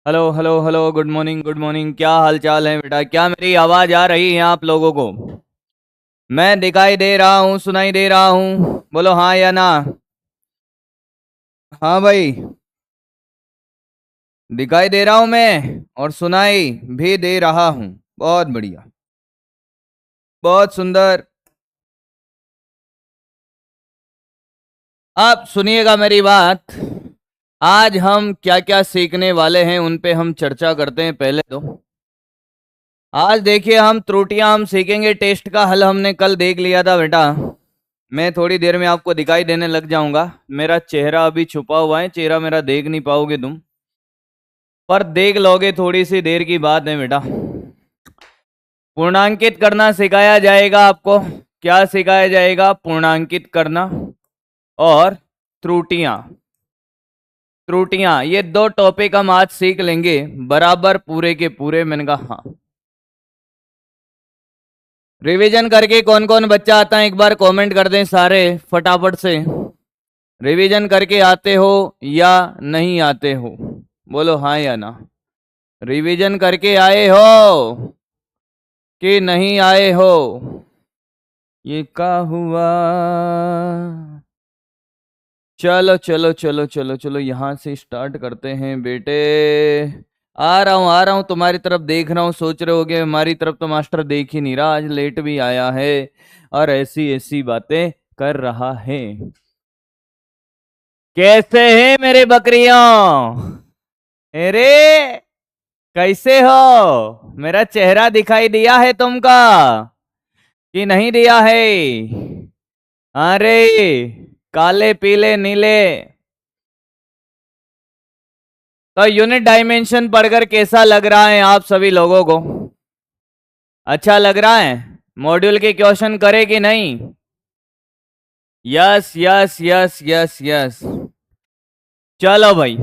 Hello hello hello, good morning good morning. क्या हाल चाल है बेटा? क्या मेरी आवाज आ रही है आप लोगों को? मैं दिखाई दे रहा हूँ, सुनाई दे रहा हूँ? बोलो हाँ या ना। हाँ भाई, दिखाई दे रहा हूँ मैं और सुनाई भी दे रहा हूँ। बहुत बढ़िया, बहुत सुंदर। आप सुनिएगा मेरी बात। आज हम क्या क्या सीखने वाले हैं उन पे हम चर्चा करते हैं। पहले तो आज देखिए, हम त्रुटियां हम सीखेंगे। टेस्ट का हल हमने कल देख लिया था बेटा। मैं थोड़ी देर में आपको दिखाई देने लग जाऊंगा। मेरा चेहरा अभी छुपा हुआ है, चेहरा मेरा देख नहीं पाओगे तुम, पर देख लोगे। थोड़ी सी देर की बात है बेटा। पूर्णांकित करना सिखाया जाएगा आपको। क्या सिखाया जाएगा? पूर्णांकित करना और त्रुटियां। त्रुटियां, ये दो टॉपिक हम आज सीख लेंगे बराबर, पूरे के पूरे। मैंने कहा हाँ। रिवीजन करके कौन कौन बच्चा आता है एक बार कमेंट कर दें सारे फटाफट से। रिवीजन करके आते हो या नहीं आते हो? बोलो हाँ या ना। रिवीजन करके आए हो कि नहीं आए हो? ये क्या हुआ? चलो चलो चलो चलो चलो, यहां से स्टार्ट करते हैं बेटे। आ रहा हूं आ रहा हूं, तुम्हारी तरफ देख रहा हूं। सोच रहे होगे हमारी तरफ तो मास्टर देख ही नहीं रहा, आज लेट भी आया है और ऐसी ऐसी बातें कर रहा है। कैसे हैं मेरे बकरियों? अरे कैसे हो? मेरा चेहरा दिखाई दिया है तुमका कि नहीं दिया है? अरे काले पीले नीले। तो यूनिट डायमेंशन पढ़कर कैसा लग रहा है आप सभी लोगों को? अच्छा लग रहा है? मॉड्यूल के क्वेश्चन करे कि नहीं? Yes yes yes yes yes. चलो भाई,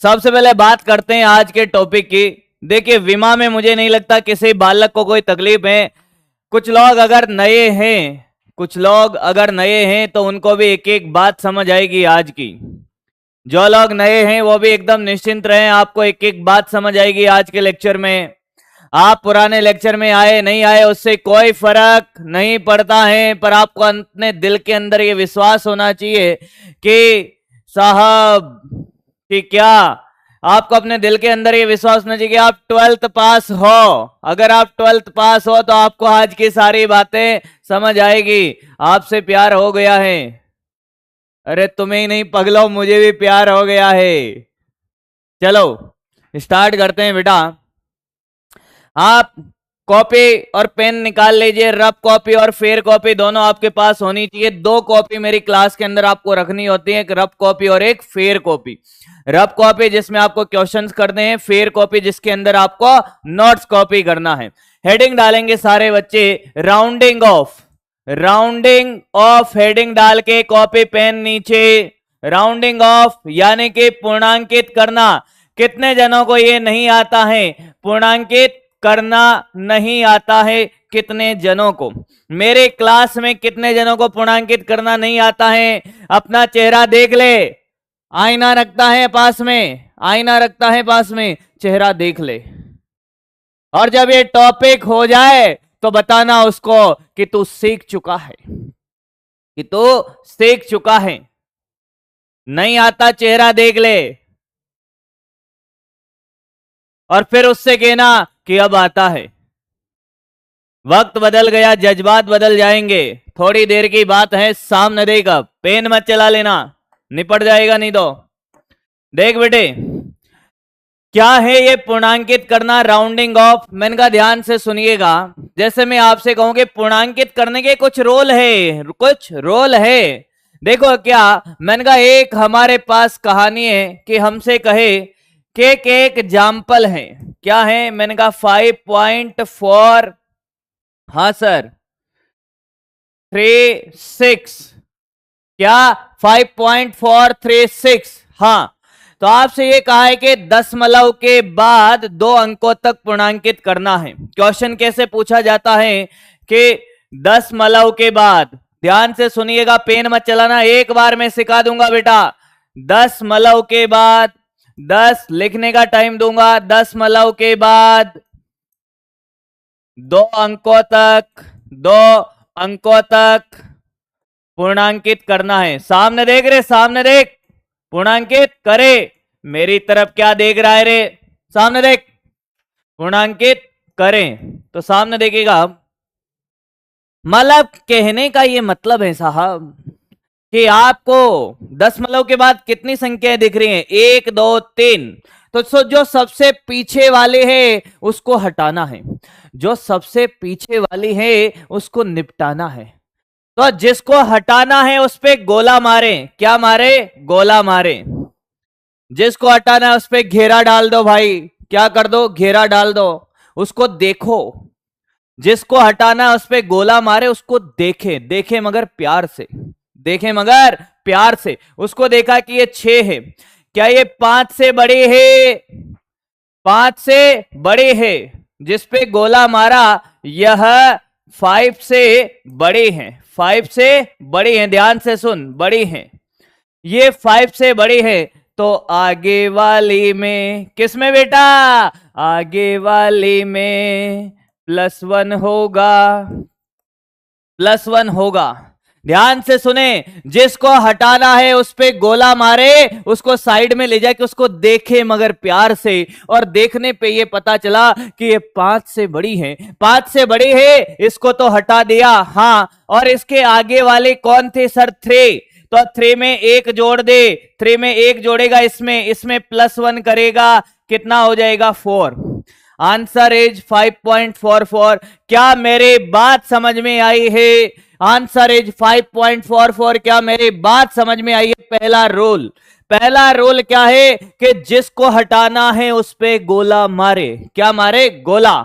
सबसे पहले बात करते हैं आज के टॉपिक की। देखिए, विमा में मुझे नहीं लगता किसी बालक को कोई तकलीफ है। कुछ लोग अगर नए हैं, कुछ लोग अगर नए हैं तो उनको भी एक एक बात समझ आएगी आज की। जो लोग नए हैं वो भी एकदम निश्चिंत रहें, आपको एक एक बात समझ आएगी आज के लेक्चर में। आप पुराने लेक्चर में आए नहीं आए उससे कोई फर्क नहीं पड़ता है, पर आपको अपने दिल के अंदर ये विश्वास होना चाहिए कि साहब कि क्या, आपको अपने दिल के अंदर ये विश्वास होना चाहिए कि आप 12th पास हो। अगर आप 12th पास हो तो आपको आज की सारी बातें समझ आएगी। आपसे प्यार हो गया है। अरे तुम्हें ही नहीं पगलो, मुझे भी प्यार हो गया है। चलो स्टार्ट करते हैं बेटा। आप कॉपी और पेन निकाल लीजिए। रफ कॉपी और फेयर कॉपी दोनों आपके पास होनी चाहिए। दो कॉपी मेरी क्लास के अंदर आपको रखनी होती है, एक रफ कॉपी और एक फेयर कॉपी। रफ कॉपी जिसमें आपको क्वेश्चंस करने हैं, फेयर कॉपी जिसके अंदर आपको नोट्स कॉपी करना है। हेडिंग डालेंगे सारे बच्चे, rounding off. Rounding off heading डाल के कॉपी पेन नीचे। राउंडिंग ऑफ यानी कि पूर्णांकित करना। कितने जनों को ये नहीं आता है? पूर्णांकित करना नहीं आता है कितने जनों को? मेरे क्लास में कितने जनों को पूर्णांकित करना नहीं आता है? अपना चेहरा देख ले। आईना रखता है पास में, आईना रखता है पास में, चेहरा देख ले। और जब ये टॉपिक हो जाए तो बताना उसको कि तू सीख चुका है, कि तू सीख चुका है। नहीं आता चेहरा देख ले और फिर उससे कहना कि अब आता है। वक्त बदल गया, जज्बात बदल जाएंगे। थोड़ी देर की बात है, सामने देगा। पेन मत चला लेना, निपट जाएगा नहीं तो। देख बेटे, क्या है ये पूर्णांकित करना, राउंडिंग ऑफ? मैंने कहा ध्यान से सुनिएगा। जैसे मैं आपसे कहूं कि पूर्णांकित करने के कुछ रोल है, कुछ रोल है। देखो क्या, मैंने कहा एक हमारे पास कहानी है कि हमसे कहे कि एक एग्जाम्पल है। क्या है? मैंने कहा 5.4, हाँ सर, 36। क्या? 5.436। हाँ, तो आपसे ये कहा है कि दशमलव के बाद 2 अंकों तक पूर्णांकित करना है। क्वेश्चन कैसे पूछा जाता है कि दशमलव के बाद, ध्यान से सुनिएगा, पेन मत चलाना, एक बार मैं सिखा दूंगा बेटा। दशमलव के बाद 10 लिखने का टाइम दूंगा। 10 मलव के बाद 2 अंकों तक पूर्णांकित करना है। सामने देख रे, सामने देख, पूर्णांकित करे। मेरी तरफ क्या देख रहा है रे? सामने देख, पूर्णांकित करें तो सामने देखेगा। मतलब कहने का ये मतलब है साहब कि आपको 10 मलव के बाद कितनी संख्याएं दिख रही हैं? 1 2 3। तो जो सबसे पीछे वाले है उसको हटाना है, जो सबसे पीछे वाली है उसको निपटाना है। तो जिसको हटाना है उस पे गोला मारे। क्या मारे? गोला मारे। जिसको हटाना है उस पे घेरा डाल दो भाई। क्या कर दो? घेरा डाल दो। उसको देखो। जिसको हटाना है उस पे गोला मारे, उसको देखे, देखे मगर प्यार से, देखे मगर प्यार से। उसको देखा कि ये 6 है, क्या ये 5 से बड़े है? 5 से बड़े है। जिस पे गोला मारा यह 5 से बड़े हैं, 5 से बड़े हैं। ध्यान से सुन, बड़े हैं, ये 5 से बड़े हैं। तो आगे वाली में किसमें बेटा? आगे वाली में +1 होगा, +1 होगा। ध्यान से सुने, जिसको हटाना है उस पे गोला मारे, उसको साइड में ले जाके उसको देखे मगर प्यार से। और देखने पे ये पता चला कि ये 5 से बड़ी है, 5 से बड़ी है, इसको तो हटा दिया। हाँ, और इसके आगे वाले कौन थे सर? 3। तो 3 में 1 जोड़ दे, 3 में 1 जोड़ेगा, इसमें +1 करेगा, कितना हो जाएगा? 4। Answer is 5.44। क्या मेरी बात समझ में आई है? Answer is 5.44। क्या मेरी बात समझ में आई है? पहला रूल, पहला रूल क्या है कि जिसको हटाना है उस पे गोला मारे। क्या मारे? गोला।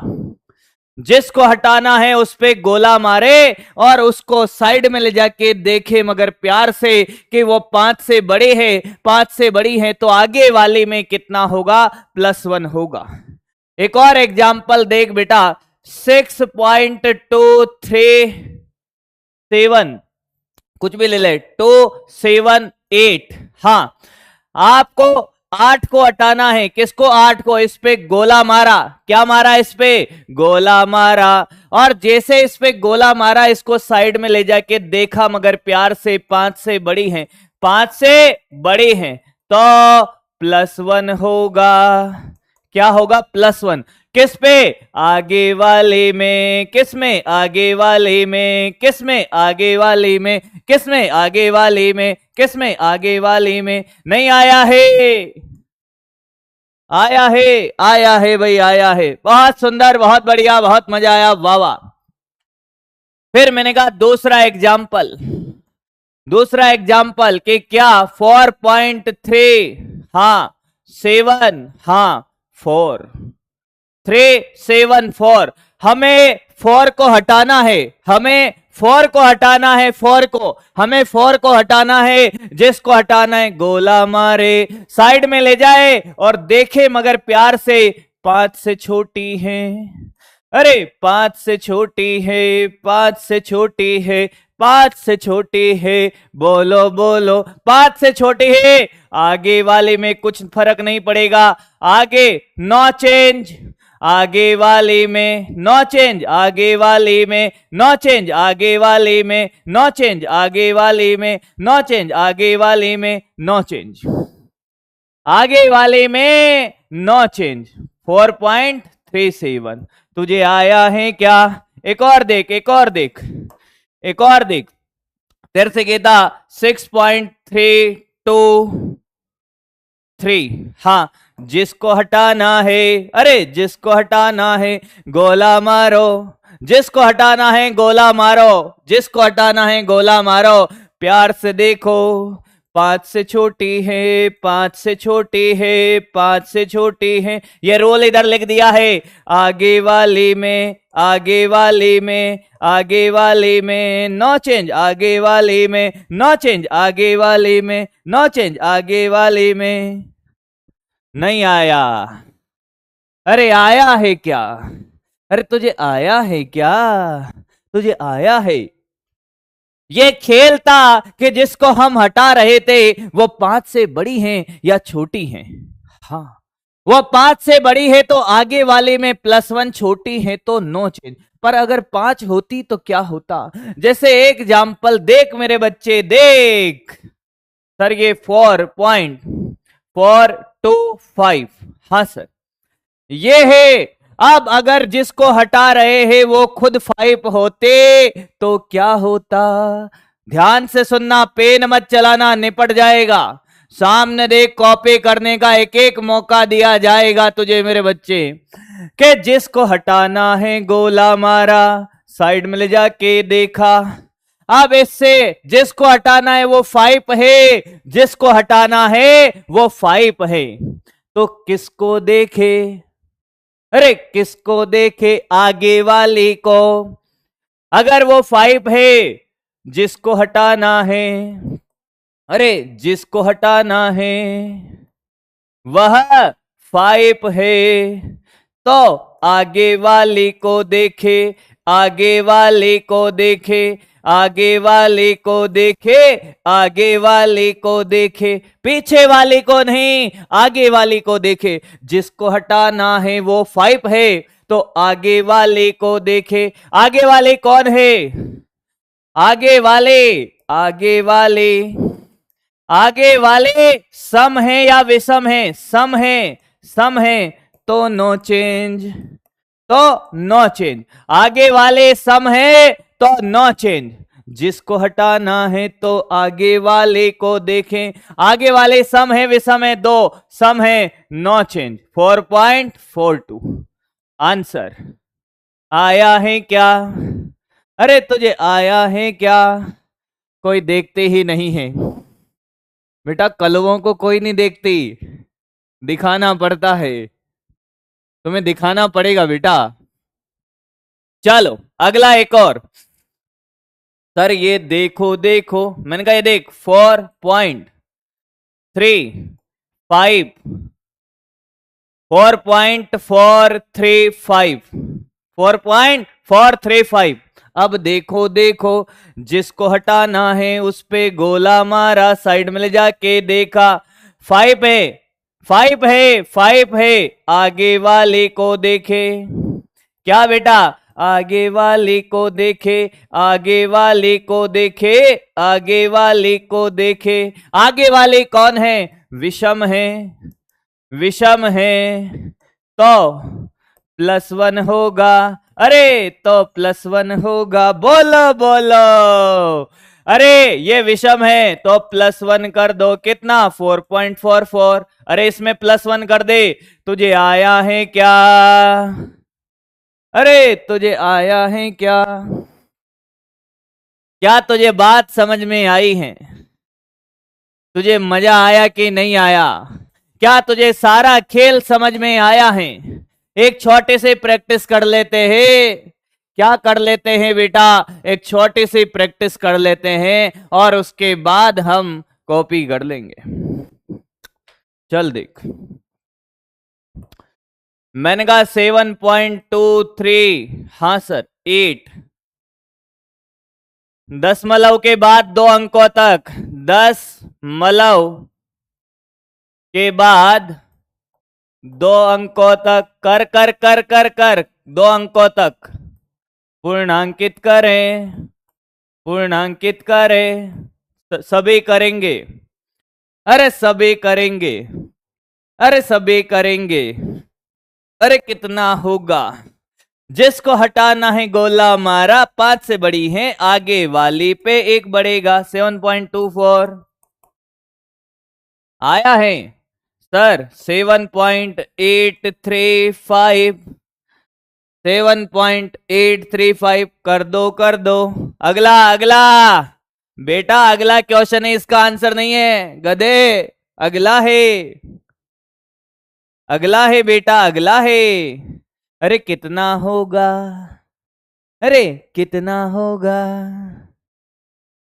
जिसको हटाना है उस पे गोला मारे और उसको साइड में ले जाके देखे मगर प्यार से कि वो 5 से बड़े हैं, 5 से बड़ी है, तो आगे वाली में कितना होगा? +1 होगा। एक और एग्जाम्पल देख बेटा, 6.237, कुछ भी ले ले, 278। हाँ, आपको 8 को हटाना है। किसको? 8 को। इस पे गोला मारा। क्या मारा? इस पे गोला मारा। और जैसे इस पे गोला मारा, इसको साइड में ले जाके देखा मगर प्यार से, 5 से बड़ी है, 5 से बड़ी है, तो +1 होगा। क्या होगा? +1। किस पे? आगे वाले में। किस में? आगे वाले में। किस में? आगे वाले में। किस में? आगे वाले में। किस में? आगे वाले में। नहीं आया है? आया है, आया है भाई, आया है। बहुत सुंदर, बहुत बढ़िया, बहुत मजा आया, वाह वाह। फिर मैंने कहा दूसरा एग्जाम्पल, दूसरा एग्जाम्पल कि क्या 4.3, हाँ 7, हाँ 4, 3 7 4। हमें 4 को हटाना है, हमें 4 को हटाना है, 4 को, हमें 4 को हटाना है। जिसको हटाना है गोला मारे, साइड में ले जाए और देखे मगर प्यार से, 5 से छोटी है। अरे 5 से छोटी है, 5 से छोटी है, 5 से छोटी है, बोलो बोलो 5 से छोटी है। आगे वाले में कुछ फर्क नहीं पड़ेगा, आगे नो चेंज, आगे वाली में नो चेंज, आगे वाली में नो चेंज, आगे वाली में नो चेंज, आगे वाली में नो चेंज, आगे वाली में नो चेंज, आगे वाले में नो चेंज। 4.37 तुझे आया है क्या? एक और देख, एक और देख, एक और देख। तेरे से कहता 6.323। हाँ, जिसको हटाना है, अरे जिसको हटाना है गोला मारो, जिसको हटाना है गोला मारो, जिसको हटाना है गोला मारो। प्यार से देखो, 5 से छोटी है, 5 से छोटी है, 5 से छोटी है। ये रोल इधर लिख दिया है। आगे वाली में, आगे वाली में, आगे वाली में नो चेंज, आगे वाली में नो चेंज, आगे वाली में नो चेंज, आगे वाली में। नहीं आया? अरे आया है क्या? अरे तुझे आया है क्या? तुझे आया है? ये खेल था कि जिसको हम हटा रहे थे वो 5 से बड़ी हैं या छोटी हैं। हाँ, वो 5 से बड़ी है तो आगे वाले में +1 छोटी है तो नो चेंज। पर अगर 5 होती तो क्या होता? जैसे एग्जाम्पल देख मेरे बच्चे, देख सर, ये 4.425, हाँ सर, ये है। अब अगर जिसको हटा रहे हैं वो खुद 5 होते तो क्या होता? ध्यान से सुनना, पेन मत चलाना, निपट जाएगा। सामने देख, कॉपी करने का एक एक मौका दिया जाएगा तुझे मेरे बच्चे। कि जिसको हटाना है गोला मारा, साइड में ले जाके देखा। अब इससे जिसको हटाना है वो 5 है, जिसको हटाना है वो 5 है, तो किसको देखे? अरे किसको देखे? आगे वाली को। अगर वो 5 है, जिसको हटाना है, अरे जिसको हटाना है वह 5 है, तो आगे वाली को देखे, आगे वाली को देखे, आगे वाली को देखे, आगे वाली को देखे, पीछे वाली को नहीं, आगे वाली को देखे। जिसको हटाना है वो 5 है, तो आगे वाले को देखे। आगे वाले कौन है? आगे वाले, आगे वाले, आगे वाले सम है या विषम है? सम है, सम है तो नो चेंज, तो नो चेंज। आगे वाले सम है तो नो चेंज। जिसको हटाना है तो आगे वाले को देखें। आगे वाले सम है विषम है? दो सम है, नो चेंज। 4.42 आंसर आया है क्या? अरे तुझे आया है क्या? कोई देखते ही नहीं है बेटा, कलवों को कोई नहीं देखती, दिखाना पड़ता है, तुम्हें दिखाना पड़ेगा बेटा। चलो अगला एक और। सर ये देखो, देखो, मैंने कहा ये देख 4.335, 4.435, 4.435। अब देखो, देखो, जिसको हटाना है उस पे गोला मारा, साइड में ले जाके देखा, 5 है, 5 है, 5 है, आगे वाले को देखे। क्या बेटा? आगे वाले को देखे, आगे वाले को देखे, आगे वाले को देखे। आगे वाले कौन है? विषम है, विषम है, तो +1 होगा। अरे तो +1 होगा, बोलो बोलो। अरे ये विषम है तो +1 कर दो, कितना? 4.44। अरे इसमें +1 कर दे। तुझे आया है क्या? अरे तुझे आया है क्या? क्या तुझे बात समझ में आई है? तुझे मजा आया कि नहीं आया? क्या तुझे सारा खेल समझ में आया है? एक छोटे से प्रैक्टिस कर लेते हैं। क्या कर लेते हैं बेटा? एक छोटी सी प्रैक्टिस कर लेते हैं और उसके बाद हम कॉपी कर लेंगे। चल देख, मैंने कहा 7.23, हाँ सर 8, 10 के बाद 2 अंकों तक, 10 के बाद 2 अंकों तक, कर कर कर कर कर 2 अंकों तक पूर्णांकित करें, पूर्णांकित करें। सभी करेंगे, अरे सभी करेंगे, अरे सभी करेंगे। अरे कितना होगा? जिसको हटाना है गोला मारा, 5 से बड़ी है, आगे वाली पे 1 बढ़ेगा, 7.24 आया है सर। 7.835, 7.835 कर दो, कर दो। अगला, अगला बेटा, अगला क्वेश्चन है, इसका आंसर नहीं है गधे, अगला है, अगला है बेटा, अगला है। अरे कितना होगा? अरे कितना होगा?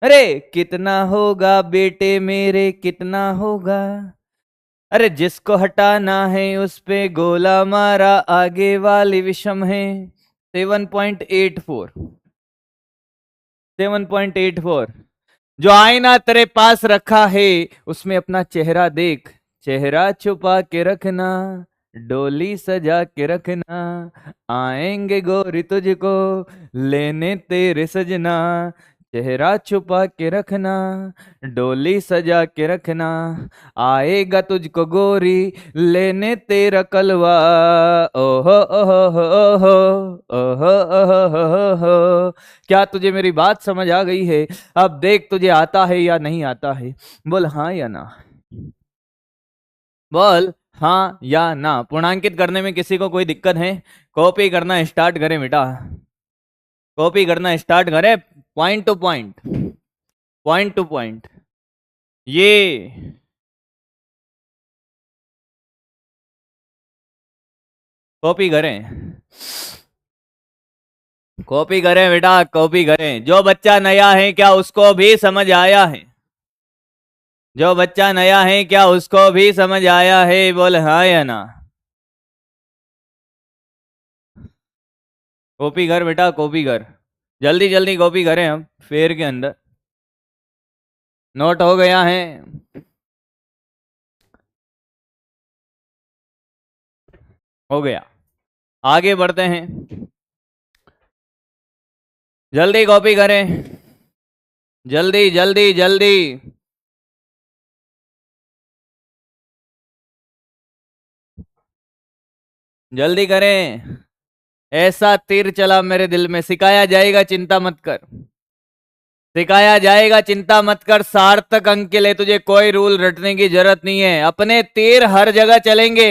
अरे कितना होगा बेटे मेरे, कितना होगा? अरे जिसको हटाना है उस पे गोला मारा, आगे वाली विषम है। 7.84, 7.84। जो आईना तेरे पास रखा है उसमें अपना चेहरा देख, चेहरा छुपा के रखना, डोली सजा के रखना, आएंगे गोरी तुझको लेने तेरे सजना। चेहरा छुपा के रखना, डोली सजा के रखना, आएगा तुझको गोरी लेने तेरा कलवा। ओहो ओहो ओहो ओहो ओहो ओहो। क्या तुझे मेरी बात समझ आ गई है? अब देख तुझे आता है या नहीं आता है, बोल हाँ या ना, बोल हाँ या ना। पूर्णांकित करने में किसी को कोई दिक्कत है? कॉपी करना स्टार्ट करें बेटा, कॉपी करना स्टार्ट करें। Point two point, point two point. ये कॉपी करें, कॉपी करें बेटा, कॉपी करें। जो बच्चा नया है क्या उसको भी समझ आया है? जो बच्चा नया है क्या उसको भी समझ आया है? बोल हाँ या ना। कॉपी कर बेटा, कॉपी कर, जल्दी जल्दी कॉपी करें। हम फेयर के अंदर नोट हो गया है, हो गया। आगे बढ़ते हैं, जल्दी कॉपी करें, जल्दी जल्दी जल्दी। जल्दी करें। ऐसा तीर चला मेरे दिल में, सिखाया जाएगा चिंता मत कर, सिखाया जाएगा चिंता मत कर। सार्थक अंक के लिए तुझे कोई रूल रटने की जरूरत नहीं है, अपने तीर हर जगह चलेंगे,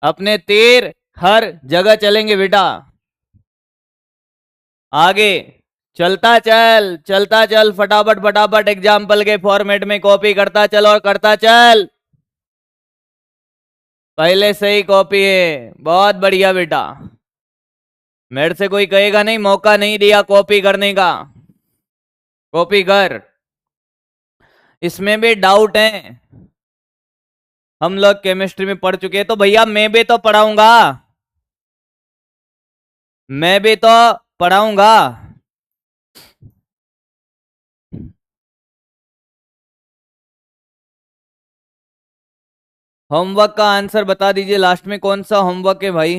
अपने तीर हर जगह चलेंगे बेटा। आगे चलता चल, चलता चल, फटाफट फटाफट एग्जाम्पल के फॉर्मेट में कॉपी करता चल और करता चल। पहले से ही कॉपी है, बहुत बढ़िया बेटा। मेरे से कोई कहेगा नहीं, मौका नहीं दिया कॉपी करने का, कॉपी कर। इसमें भी डाउट है, हम लोग केमिस्ट्री में पढ़ चुके हैं, तो भैया मैं भी तो पढ़ाऊंगा, मैं भी तो पढ़ाऊंगा। होमवर्क का आंसर बता दीजिए लास्ट में, कौन सा होमवर्क है भाई?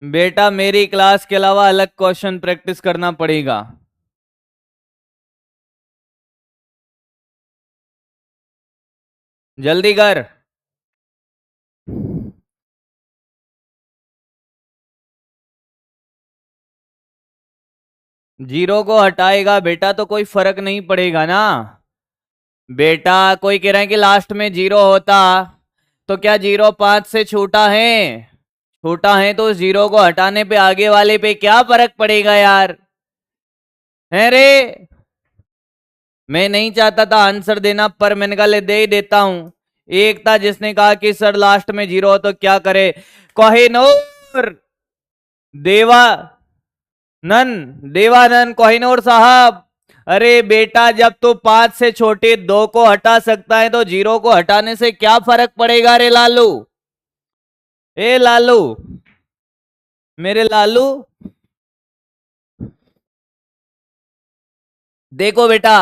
बेटा मेरी क्लास के अलावा अलग क्वेश्चन प्रैक्टिस करना पड़ेगा। जल्दी कर। जीरो को हटाएगा बेटा तो कोई फर्क नहीं पड़ेगा ना बेटा। कोई कह रहा है कि लास्ट में जीरो होता, तो क्या जीरो 5 से छोटा है? छोटा है तो उस जीरो को हटाने पे आगे वाले पे क्या फर्क पड़ेगा यार? है रे, मैं नहीं चाहता था आंसर देना, पर मैंने कहा ले दे ही देता हूं। एक था जिसने कहा कि सर लास्ट में जीरो हो तो क्या करे, कोहिनूर देवानंद कोहिनूर साहब। अरे बेटा जब तू 5 से छोटे 2 को हटा सकता है तो जीरो को हटाने से क्या फर्क पड़ेगा रे लालू? ए लालू, मेरे लालू। देखो बेटा,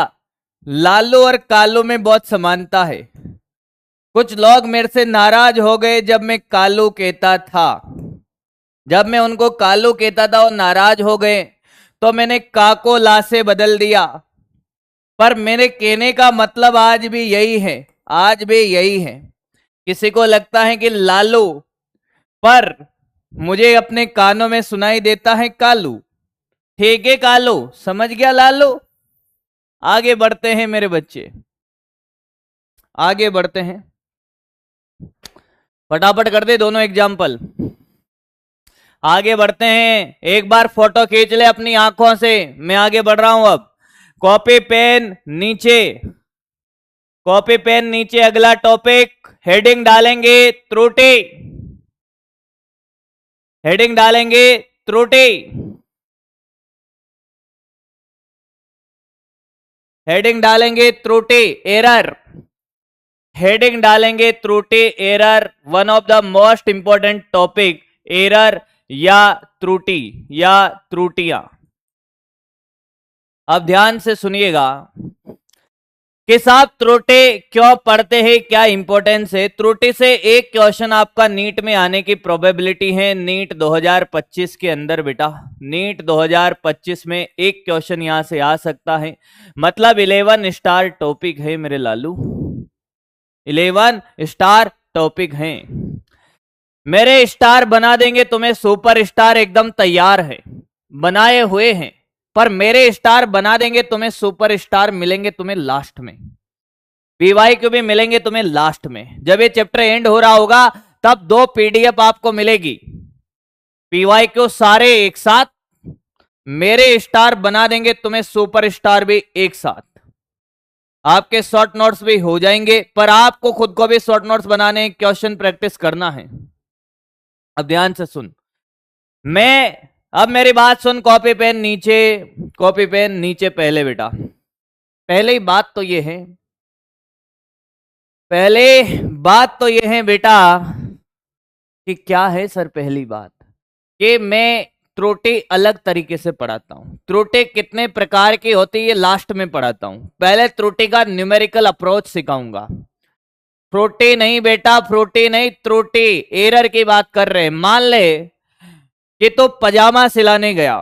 लालू और कालू में बहुत समानता है। कुछ लोग मेरे से नाराज हो गए जब मैं कालू कहता था, जब मैं उनको कालू कहता था और नाराज हो गए, तो मैंने का को ला से बदल दिया। पर मेरे कहने का मतलब आज भी यही है, आज भी यही है। किसी को लगता है कि लालू, पर मुझे अपने कानों में सुनाई देता है कालू। ठीक है कालू, समझ गया लालू। आगे बढ़ते हैं मेरे बच्चे, आगे बढ़ते हैं, फटाफट कर दे दोनों एग्जाम्पल। आगे बढ़ते हैं, एक बार फोटो खींच ले अपनी आंखों से। मैं आगे बढ़ रहा हूं अब। कॉपी पेन नीचे, कॉपी पेन नीचे। अगला टॉपिक, हेडिंग डालेंगे त्रुटि, हेडिंग डालेंगे त्रुटि, हेडिंग डालेंगे त्रुटि, एरर, हेडिंग डालेंगे त्रुटि error. One of the most important topic, error या त्रुटि या त्रुटियां। अब ध्यान से सुनिएगा कि साहब त्रुटि क्यों पढ़ते हैं, क्या इंपॉर्टेंस है। त्रुटि से एक क्वेश्चन आपका नीट में आने की प्रोबेबिलिटी है नीट 2025 के अंदर बेटा। नीट 2025 में एक क्वेश्चन यहां से आ सकता है, मतलब 11 स्टार टॉपिक है मेरे लालू, 11 स्टार टॉपिक हैं। मेरे स्टार बना देंगे तुम्हें, सुपर स्टार एकदम तैयार है, बनाए हुए हैं, पर मेरे स्टार बना देंगे तुम्हें, सुपर स्टार मिलेंगे तुम्हें लास्ट में, पीवाईक्यू भी मिलेंगे तुम्हें लास्ट में। जब ये चैप्टर एंड हो रहा होगा तब 2 पीडीएफ आपको मिलेगी, पीवाईक्यू सारे एक साथ, मेरे स्टार बना देंगे तुम्हें सुपर स्टार भी एक साथ, आपके शॉर्ट नोट्स भी हो जाएंगे, पर आपको खुद को भी शॉर्ट नोट्स बनाने, क्वेश्चन प्रैक्टिस करना है। अब ध्यान से सुन, अब मेरी बात सुन, कॉपी पेन नीचे, कॉपी पेन नीचे। पहले बेटा, पहले बात तो ये है, पहले बात तो ये है बेटा कि क्या है सर, पहली बात कि मैं त्रुटि अलग तरीके से पढ़ाता हूं। त्रुटि कितने प्रकार की होती है ये लास्ट में पढ़ाता हूं, पहले त्रुटि का न्यूमेरिकल अप्रोच सिखाऊंगा। त्रुटि नहीं बेटा, त्रुटि नहीं, त्रुटि एरर की बात कर रहे हैं। मान ले कि तो पजामा सिलाने गया,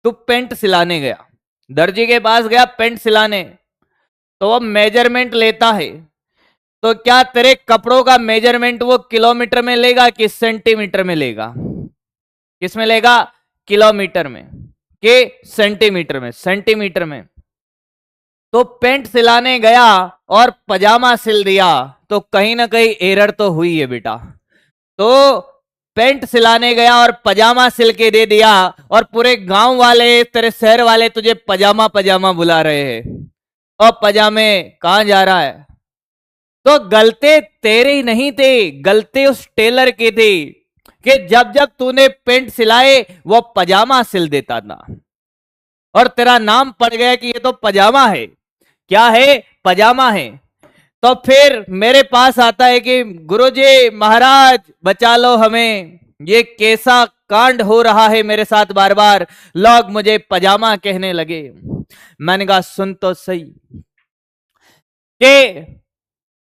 तू पेंट सिलाने गया, दर्जी के पास गया पेंट सिलाने, तो वो मेजरमेंट लेता है, तो क्या तेरे कपड़ों का मेजरमेंट वो किलोमीटर में लेगा कि सेंटीमीटर में लेगा? किस में लेगा? किलोमीटर में कि सेंटीमीटर में? सेंटीमीटर में। तो पेंट सिलाने गया और पजामा सिल दिया, तो कहीं ना कहीं एरर तो हुई है बेटा। तो पेंट सिलाने गया और पजामा सिल के दे दिया, और पूरे गांव वाले, तेरे शहर वाले तुझे पजामा पजामा बुला रहे हैं, और पजामे कहां जा रहा है? तो गलती तेरी नहीं थी, गलती उस टेलर की थी कि जब जब तूने पेंट सिलाए वो पजामा सिल देता था, और तेरा नाम पड़ गया कि ये तो पजामा है। क्या है? पजामा है। तो फिर मेरे पास आता है कि गुरुजी महाराज बचा लो हमें, ये कैसा कांड हो रहा है मेरे साथ, बार बार लोग मुझे पजामा कहने लगे। मैंने कहा सुन तो सही कि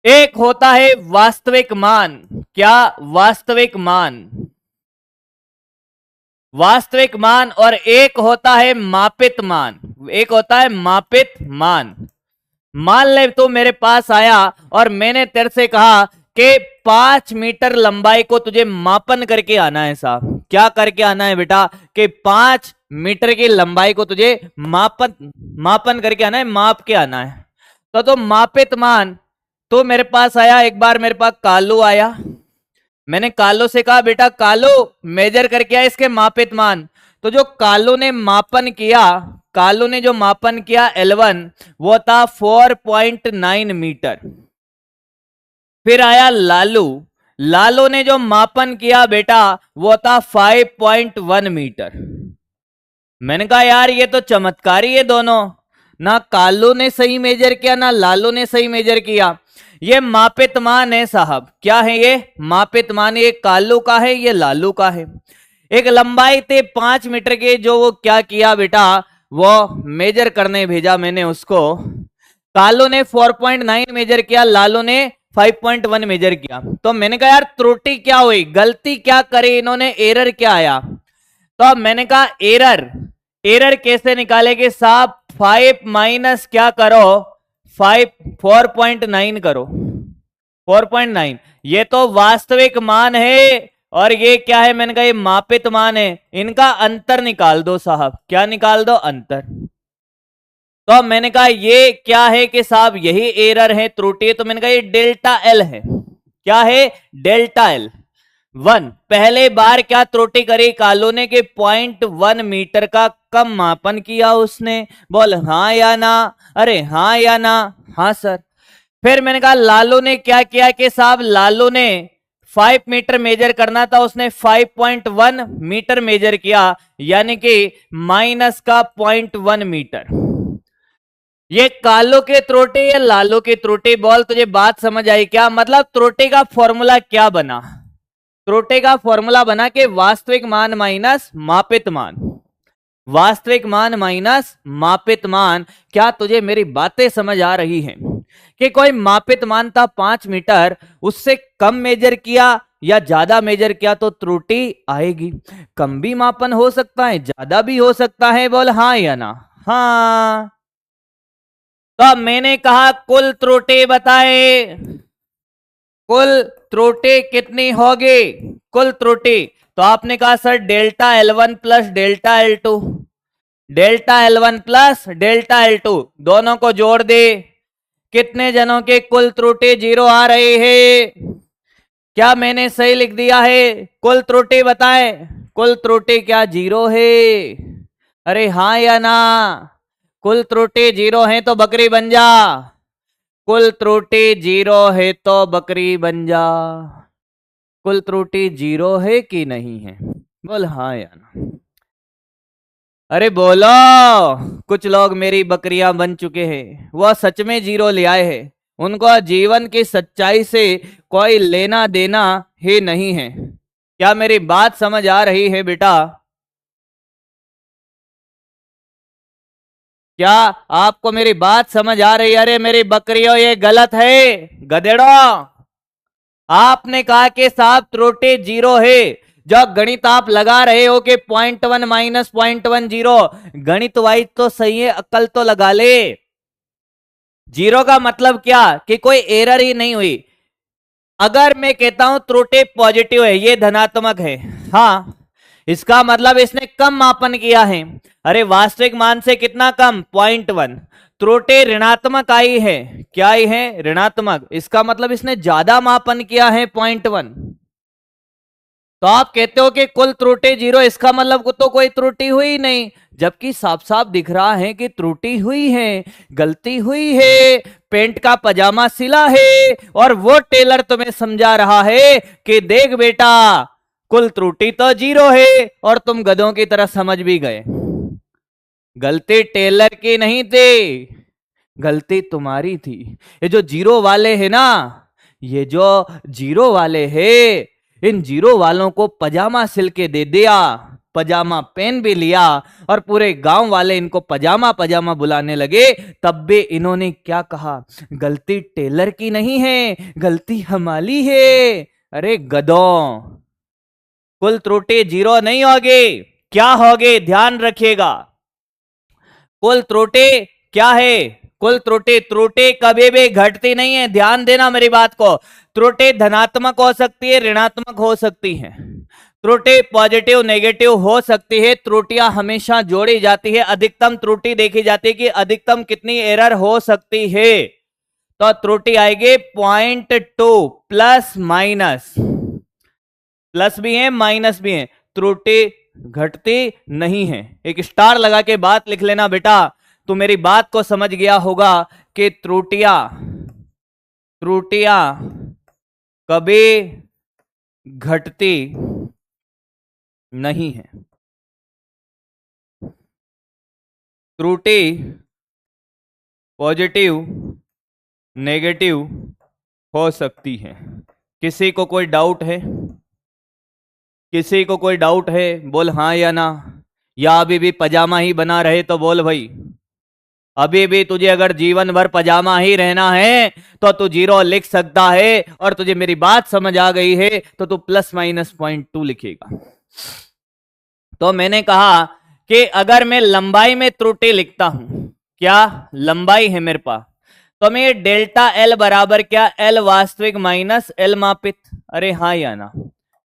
एक होता है वास्तविक मान। क्या? वास्तविक मान, वास्तविक मान, और एक होता है मापित मान, एक होता है मापित मान। मान ले तो मेरे पास आया और मैंने तेरे से कहा कि 5 मीटर लंबाई को तुझे मापन करके आना है साहब। क्या करके आना है बेटा? कि 5 मीटर की लंबाई को तुझे मापन करके आना है, माप के आना है। तो मापित मान, तो मेरे पास आया, एक बार मेरे पास कालू आया, मैंने कालू से कहा बेटा कालू मेजर करके आया इसके मापित मान। तो जो कालू ने मापन किया, कालू ने जो मापन किया L1 वो था 4.9 मीटर। फिर आया लालू, लालू ने जो मापन किया बेटा वो था 5.1 मीटर। मैंने कहा यार ये तो चमत्कारी है दोनों, ना कालू ने सही मेजर किया ना लालू ने सही मेजर किया। ये मापित मान है साहब। क्या है ये? मापित मान। ये कालू का है, ये लालू का है। एक लंबाई थे 5 मीटर के, जो वो क्या किया बेटा, वो मेजर करने भेजा मैंने उसको। कालू ने 4.9 मेजर किया, लालू ने 5.1 मेजर किया। तो मैंने कहा यार त्रुटि क्या हुई, गलती क्या करी इन्होंने, एरर क्या आया? तो अब मैंने कहा एरर कैसे निकालेंगे साहब? 5 माइनस क्या करो, 4.9 करो, 4.9। ये तो वास्तविक मान है और ये क्या है? मैंने कहा ये मापित मान है, इनका अंतर निकाल दो साहब। क्या निकाल दो? अंतर। तो मैंने कहा ये क्या है कि साहब यही एरर है, त्रुटि है। तो मैंने कहा ये डेल्टा एल है। क्या है? Delta L 1। पहले बार क्या त्रुटि करी कालू ने कि 0.1 मीटर का कम मापन किया उसने। बोल हाँ या ना? अरे हाँ या ना? हाँ सर। फिर मैंने कहा लालू ने क्या किया कि साहब लालू ने 5 मीटर मेजर करना था, उसने 5.1 मीटर मेजर किया, यानी कि माइनस का 0.1 मीटर। ये कालू की त्रुटि या लालू की त्रुटि? बोल तुझे बात समझ आई क्या? मतलब त्रुटि का फॉर्मूला क्या बना? त्रुटि का फॉर्मूला बना कि वास्तविक मान माइनस मापित मान। वास्तविक मान माइनस मापित मान। क्या तुझे मेरी बातें समझ आ रही हैं कि कोई मापित मान था 5 मीटर, उससे कम मेजर किया या ज्यादा मेजर किया तो त्रुटि आएगी। कम भी मापन हो सकता है, ज्यादा भी हो सकता है। बोल हाँ या ना? हाँ। तो अब मैंने कहा कुल त्रुटि बताए, कुल त्रुटि कितनी होगी? कुल त्रुटि तो आपने कहा sir delta L1 plus delta L2, delta L1 plus delta L2 दोनों को जोड़ दे। कितने जनों के कुल त्रुटि 0 आ रही है? क्या मैंने सही लिख दिया है? कुल त्रुटि बताएं, कुल त्रुटि क्या 0 है? अरे हाँ या ना? कुल त्रुटि 0 है तो बकरी बन जा। कुल त्रुटि 0 है तो बकरी बन जा। कुल त्रुटि 0 है कि नहीं है? बोल हाँ या ना? अरे बोलो। कुछ लोग मेरी बकरियां बन चुके हैं, वह सच में 0 ले आए हैं। उनको जीवन की सच्चाई से कोई लेना देना ही नहीं है। क्या मेरी बात समझ आ रही है बेटा? क्या आपको मेरी बात समझ आ रही है? अरे मेरी बकरियों ये गलत है गधेड़ों। आपने कहा कि साहब त्रुटि 0 है। जो गणित आप लगा रहे हो कि 0.1 माइनस 0.10, गणित वाइज तो सही है, अक्ल तो लगा ले। 0 का मतलब क्या कि कोई एरर ही नहीं हुई। अगर मैं कहता हूं त्रुटि पॉजिटिव है, ये धनात्मक है, हाँ, इसका मतलब इसने कम मापन किया है। अरे वास्तविक मान से कितना कम? 0.1। त्रुटि ऋणात्मक आई है। क्या आई है? ऋणात्मक। इसका मतलब इसने ज्यादा मापन किया है 0.1। तो आप कहते हो कि कुल त्रुटि 0, इसका मतलब तो कोई त्रुटि हुई नहीं, जबकि साफ साफ दिख रहा है कि त्रुटि हुई है, गलती हुई है। पेंट का पजामा सिला है और वो टेलर तुम्हें समझा रहा है कि देख बेटा कुल त्रुटि तो 0 है, और तुम गधों की तरह समझ भी गए। गलती टेलर की नहीं थी, गलती तुम्हारी थी। ये जो 0 वाले हैं ना, ये जो 0 वाले हैं, इन 0 वालों को पजामा सिल के दे दिया, पजामा पहन भी लिया, और पूरे गांव वाले इनको पजामा पजामा बुलाने लगे। तब भी इन्होंने क्या कहा? गलती टेलर की नहीं है, गलती हमारी है। अरे गधों, कुल त्रुटि 0 नहीं होगी। क्या होगी? ध्यान रखिएगा। कुल त्रुटि क्या है? कुल त्रुटि, त्रुटि कभी भी घटती नहीं है। ध्यान देना मेरी बात को। त्रुटि धनात्मक हो सकती है, ऋणात्मक हो सकती है। त्रुटि पॉजिटिव नेगेटिव हो सकती है। त्रुटियां हमेशा जोड़ी जाती है। अधिकतम त्रुटि देखी जाती है कि अधिकतम कितनी एरर हो सकती है। तो त्रुटि आएगी 0.2 प्लस माइनस, प्लस भी है माइनस भी है। त्रुटि घटती नहीं है। एक स्टार लगा के बात लिख लेना बेटा, तू मेरी बात को समझ गया होगा कि त्रुटियां त्रुटियां कभी घटती नहीं है। त्रुटि पॉजिटिव नेगेटिव हो सकती है। किसी को कोई डाउट है? किसी को कोई डाउट है? बोल हाँ या ना? या अभी भी पजामा ही बना रहे तो बोल भाई। अभी भी तुझे अगर जीवन भर पजामा ही रहना है तो तू 0 लिख सकता है, और तुझे मेरी बात समझ आ गई है तो तू प्लस माइनस 0.2 लिखेगा। तो मैंने कहा कि अगर मैं लंबाई में त्रुटि लिखता हूं, क्या लंबाई है मेरे पास, तो मैं डेल्टा एल बराबर क्या? एल वास्तविक माइनस एल मापित। अरे हाँ या ना?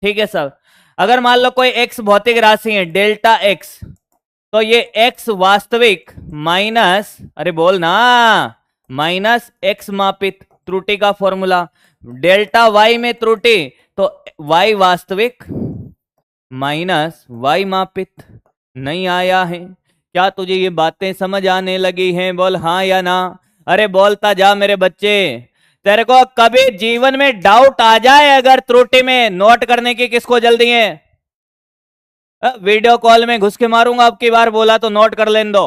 ठीक है सर। अगर मान लो कोई एक्स भौतिक राशि है, डेल्टा एक्स, तो ये एक्स वास्तविक माइनस, अरे बोल ना, माइनस एक्स मापित। त्रुटि का फॉर्मूला डेल्टा वाई में त्रुटि, तो वाई वास्तविक माइनस वाई मापित। नहीं आया है? क्या तुझे ये बातें समझ आने लगी हैं? बोल हाँ या ना? अरे बोलता जा मेरे बच्चे। तेरे को कभी जीवन में डाउट आ जाए अगर त्रुटि में, नोट करने की किसको जल्दी है? वीडियो कॉल में घुस के मारूंगा अब की बार बोला तो नोट कर लेने दो।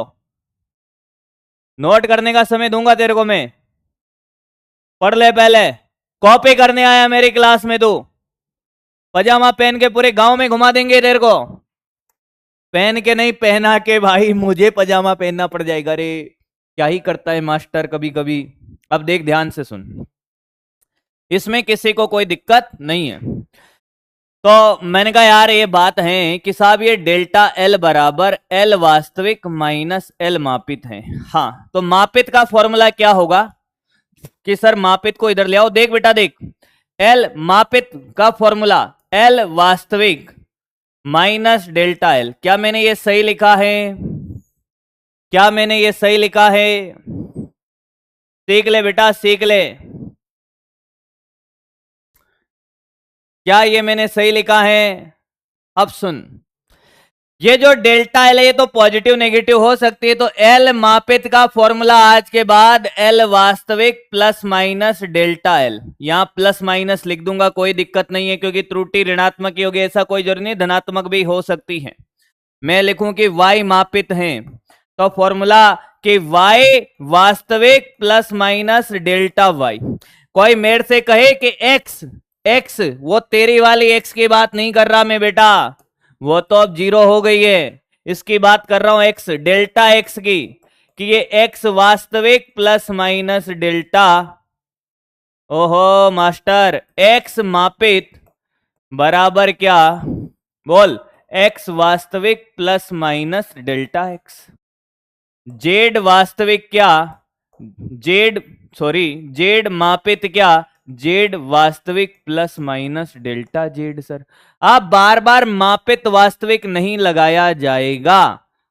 नोट करने का समय दूंगा तेरे को मैं। पढ़ ले पहले। कॉपी करने आया मेरी क्लास में तू? पजामा पहन के पूरे गांव में घुमा देंगे तेरे को। पहन के नहीं, पहना के भाई, मुझे पजामा पहनना पड़ जाएगा रे। क्या ही करता है मास्टर कभी कभी। अब देख ध्यान से सुन, इसमें किसी को कोई दिक्कत नहीं है। तो मैंने कहा यार ये बात है कि साहब ये डेल्टा एल बराबर एल वास्तविक माइनस एल मापित है। हाँ, तो मापित का फॉर्मूला क्या होगा कि सर मापित को इधर ले आओ। देख बेटा देख, एल मापित का फॉर्मूला एल वास्तविक माइनस डेल्टा एल। क्या मैंने ये सही लिखा है? क्या मैंने ये सही लिखा है? सीख ले बेटा, सीख ले। क्या ये मैंने सही लिखा है? अब सुन, ये जो डेल्टा एल है ये तो पॉजिटिव नेगेटिव हो सकती है, तो एल मापित का फॉर्मूला आज के बाद एल वास्तविक प्लस माइनस डेल्टा एल। यहां प्लस माइनस लिख दूंगा, कोई दिक्कत नहीं है, क्योंकि त्रुटि ऋणात्मक ही होगी, ऐसा कोई जरूरी नहीं, धनात्मक भी हो सकती है। मैं लिखूं कि y मापित है, तो फॉर्मूला कि y वास्तविक प्लस माइनस डेल्टा y। कोई मेरे से कहे कि x, वो तेरी वाली x की बात नहीं कर रहा मैं बेटा, वो तो अब 0 हो गई है। इसकी बात कर रहा हूं x, डेल्टा x की, कि ये x वास्तविक प्लस माइनस डेल्टा। ओहो मास्टर, x मापित बराबर क्या? बोल, x वास्तविक plus minus delta x। Z वास्तविक क्या? जेड मापित क्या? जेड वास्तविक plus minus delta Z. Sir अब बार बार मापित वास्तविक नहीं लगाया जाएगा,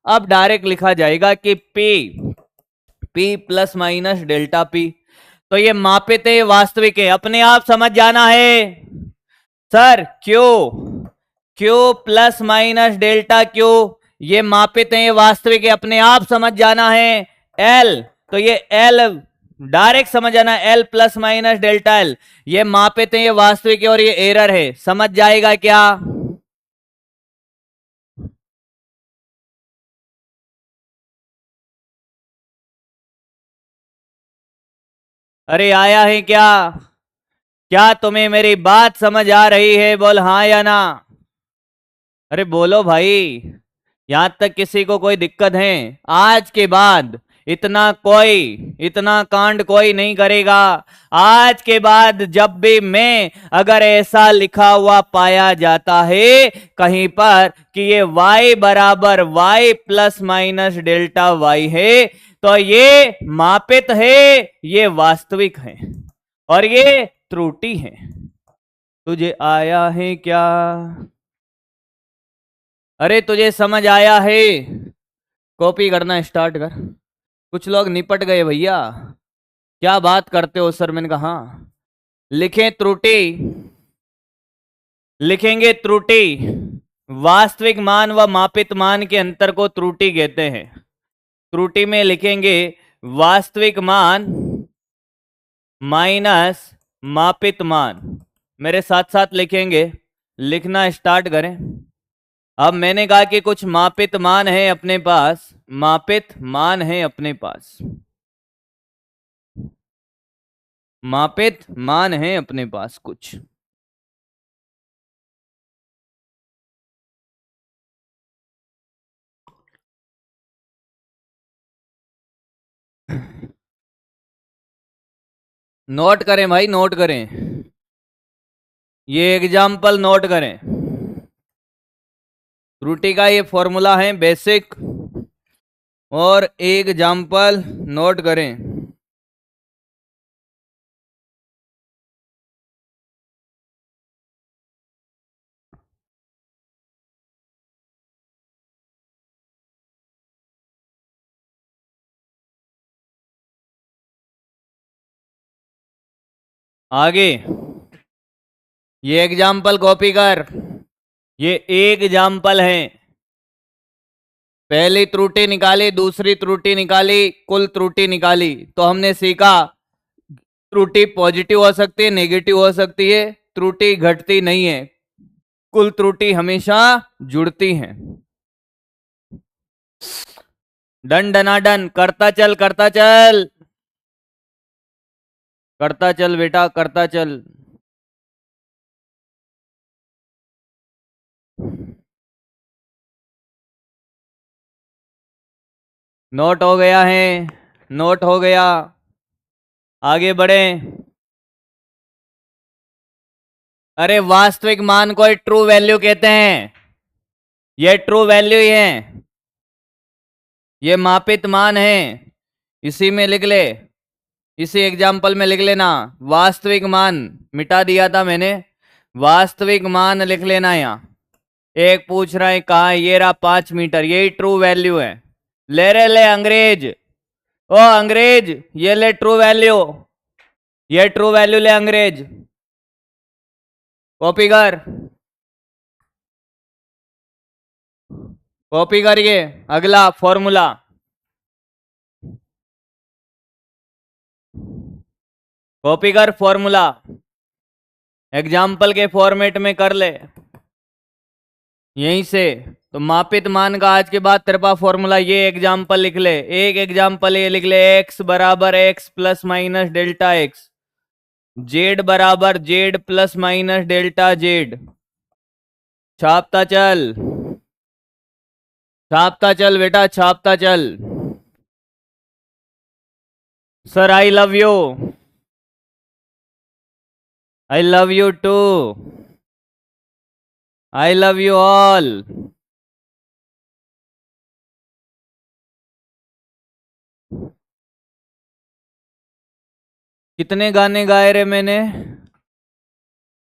अब डायरेक्ट लिखा जाएगा कि P plus minus delta P. तो ये मापित है, वास्तविक है, अपने आप समझ जाना है। Sir Q plus minus delta Q, ये मापित है, ये वास्तविक है, अपने आप समझ जाना है। एल, तो ये एल डायरेक्ट समझ जाना, L plus minus delta L, ये मापित है, ये वास्तविक है, और ये एरर है, समझ जाएगा क्या? अरे आया है क्या? क्या तुम्हें मेरी बात समझ आ रही है? बोल हाँ या ना। अरे बोलो भाई, यहां तक किसी को कोई दिक्कत है? आज के बाद इतना कांड कोई नहीं करेगा। आज के बाद जब भी मैं अगर ऐसा लिखा हुआ पाया जाता है कहीं पर कि ये y बराबर y plus minus delta y है, तो ये मापित है, ये वास्तविक है, और ये त्रुटि है। तुझे आया है क्या? अरे तुझे समझ आया है? कॉपी करना स्टार्ट कर। कुछ लोग निपट गए भैया, क्या बात करते हो सर? मैंने कहा हाँ, लिखें त्रुटि, लिखेंगे त्रुटि, वास्तविक मान व मापित मान के अंतर को त्रुटि कहते हैं। त्रुटि में लिखेंगे वास्तविक मान माइनस मापित मान। मेरे साथ साथ लिखेंगे, लिखना स्टार्ट करें। अब मैंने कहा कि कुछ मापित मान है अपने पास, मापित मान है अपने पास, मापित मान है अपने पास कुछ। नोट करें भाई, नोट करें, ये एग्जाम्पल नोट करें। त्रुटि का ये फॉर्मूला है बेसिक, और एग्जाम्पल नोट करें। आगे ये एग्जाम्पल कॉपी कर, ये एक एग्जाम्पल है। पहली त्रुटि निकाली, दूसरी त्रुटि निकाली, कुल त्रुटि निकाली, तो हमने सीखा त्रुटि पॉजिटिव हो सकती है, नेगेटिव हो सकती है, त्रुटि घटती नहीं है, कुल त्रुटि हमेशा जुड़ती है। डन डनाडन, करता चल करता चल, करता चल बेटा करता चल। नोट हो गया है, नोट हो गया। आगे बढ़े। अरे वास्तविक मान को ट्रू वैल्यू कहते हैं, ये ट्रू वैल्यू ही है, ये मापित मान है। इसी में लिख ले, इसी एग्जाम्पल में लिख लेना वास्तविक मान, मिटा दिया था मैंने, वास्तविक मान लिख लेना। यहाँ एक पूछ रहा है कहा, ये रहा 5 मीटर, यही ट्रू वैल्यू है। ले रे ले अंग्रेज, ओ अंग्रेज ये ले ट्रू वैल्यू, ये ट्रू वैल्यू ले अंग्रेज, कॉपी कर, कॉपी करिए। अगला फॉर्मूला, कॉपी कर फॉर्मूला, एग्जाम्पल के फॉर्मेट में कर ले यहीं से। तो मापित मान का आज के बाद तेरे पास फॉर्मूला, ये एग्जाम्पल लिख ले, एक एग्जाम्पल ये लिख ले, x बराबर x plus minus delta x, z बराबर z plus minus delta z। छापता चल, छापता चल बेटा, छापता चल। Sir I love you, I love you too, I love you all. कितने गाने गाए रे मैंने?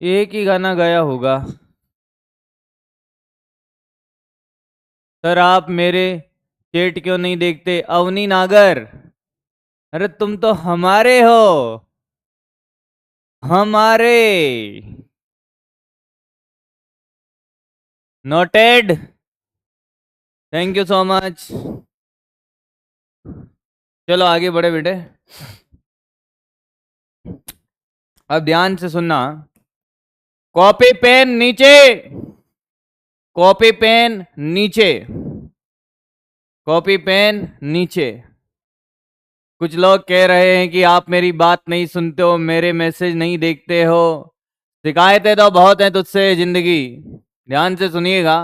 एक ही गाना गाया होगा। सर आप मेरे चैट क्यों नहीं देखते? अवनी नागर, अरे तुम तो हमारे हो, हमारे। Noted, thank you so much. चलो आगे बढ़े बेटे, अब ध्यान से सुनना। कॉपी पेन नीचे, कॉपी पेन नीचे, कॉपी पेन नीचे। कुछ लोग कह रहे हैं कि आप मेरी बात नहीं सुनते हो, मेरे मैसेज नहीं देखते हो। शिकायतें तो बहुत हैं तुझसे जिंदगी, ध्यान से सुनिएगा।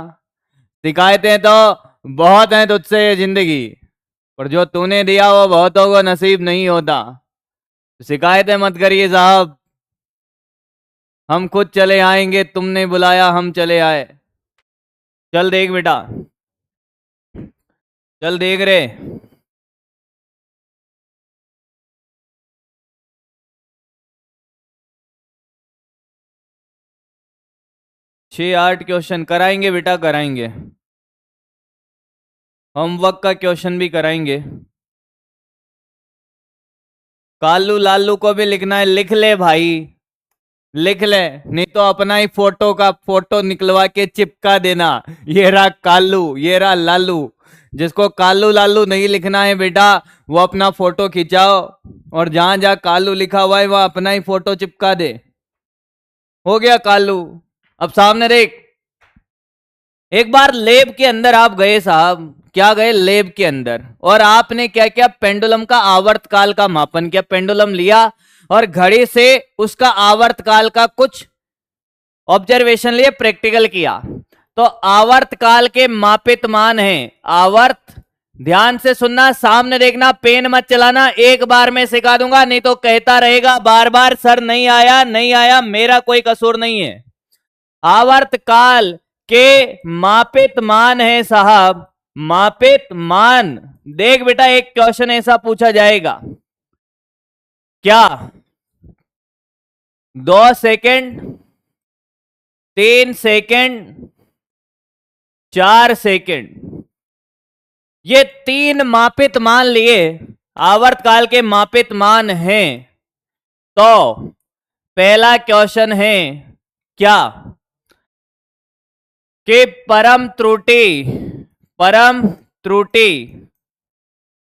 शिकायतें तो बहुत हैं तुझसे जिंदगी, पर जो तूने दिया वो बहुतों को नसीब नहीं होता। शिकायतें मत करिए साहब, हम खुद चले आएंगे, तुमने बुलाया हम चले आए। चल देख बेटा, चल देख रे। छह 8 क्वेश्चन कराएंगे बेटा, कराएंगे। होमवर्क का क्वेश्चन भी कराएंगे। कालू लालू को भी लिखना है, लिख ले भाई, लिख ले, नहीं तो अपना ही फोटो का फोटो निकलवा के चिपका देना, ये रहा कालू, ये रहा लालू। जिसको कालू लालू नहीं लिखना है बेटा, वो अपना फोटो खिंचाओ और जहां जहां कालू लिखा हुआ है वह अपना ही फोटो चिपका दे। हो गया कालू। अब सामने देख, एक बार लैब के अंदर आप गए साहब, क्या गए? लैब के अंदर, और आपने क्या किया? पेंडुलम का आवर्तकाल का मापन किया। पेंडुलम लिया और घड़ी से उसका आवर्तकाल का कुछ ऑब्जर्वेशन लिए, प्रैक्टिकल किया। तो आवर्तकाल के मापित मान है आवर्त। ध्यान से सुनना, सामने देखना, पेन मत चलाना, एक बार में सिखा दूंगा, नहीं तो कहता रहेगा बार बार सर नहीं आया नहीं आया, मेरा कोई कसूर नहीं है। आवर्तकाल के मापित मान है साहब, मापित मान। देख बेटा, एक क्वेश्चन ऐसा पूछा जाएगा, क्या 2 सेकंड, 3 सेकंड, 4 सेकंड, ये 3 मापित मान लिए, आवर्तकाल के मापित मान हैं। तो पहला क्वेश्चन है क्या कि परम त्रुटि, परम त्रुटि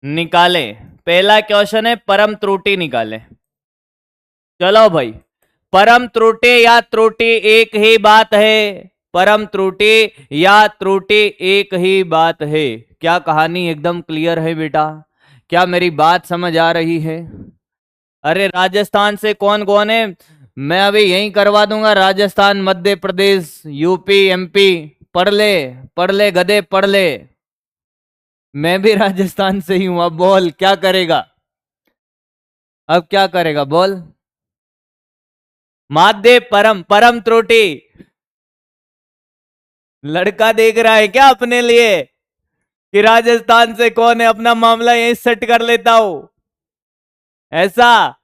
निकाले। पहला क्वेश्चन है परम त्रुटि निकाले। चलो भाई, परम त्रुटि या त्रुटि एक ही बात है, परम त्रुटि या त्रुटि एक ही बात है। क्या कहानी एकदम क्लियर है बेटा? क्या मेरी बात समझ आ रही है? अरे राजस्थान से कौन कौन है? मैं अभी यहीं करवा दूंगा, राजस्थान, मध्य प्रदेश, यूपी, एमपी। पढ़ ले, पढ़ ले गधे, पढ़ ले। मैं भी राजस्थान से ही हूं। अब बोल क्या करेगा, अब क्या करेगा बोल। माध्य परम, परम त्रुटि। लड़का देख रहा है क्या अपने लिए कि राजस्थान से कौन है, अपना मामला यहीं सेट कर लेता हूं, ऐसा।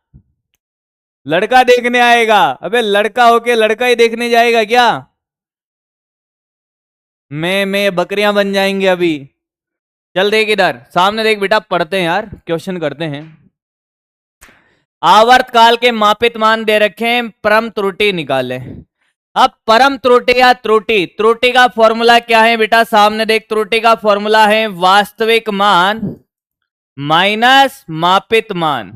लड़का देखने आएगा, अबे लड़का होके लड़का ही देखने जाएगा क्या। मैं बकरियां बन जाएंगे अभी। चल देख इधर सामने देख बेटा, पढ़ते हैं यार, क्वेश्चन करते हैं। आवर्त काल के मापित मान दे रखे हैं, परम त्रुटि निकाले। अब परम त्रुटि या त्रुटि, त्रुटि का फॉर्मूला क्या है बेटा, सामने देख। त्रुटि का फॉर्मूला है वास्तविक मान माइनस मापित मान।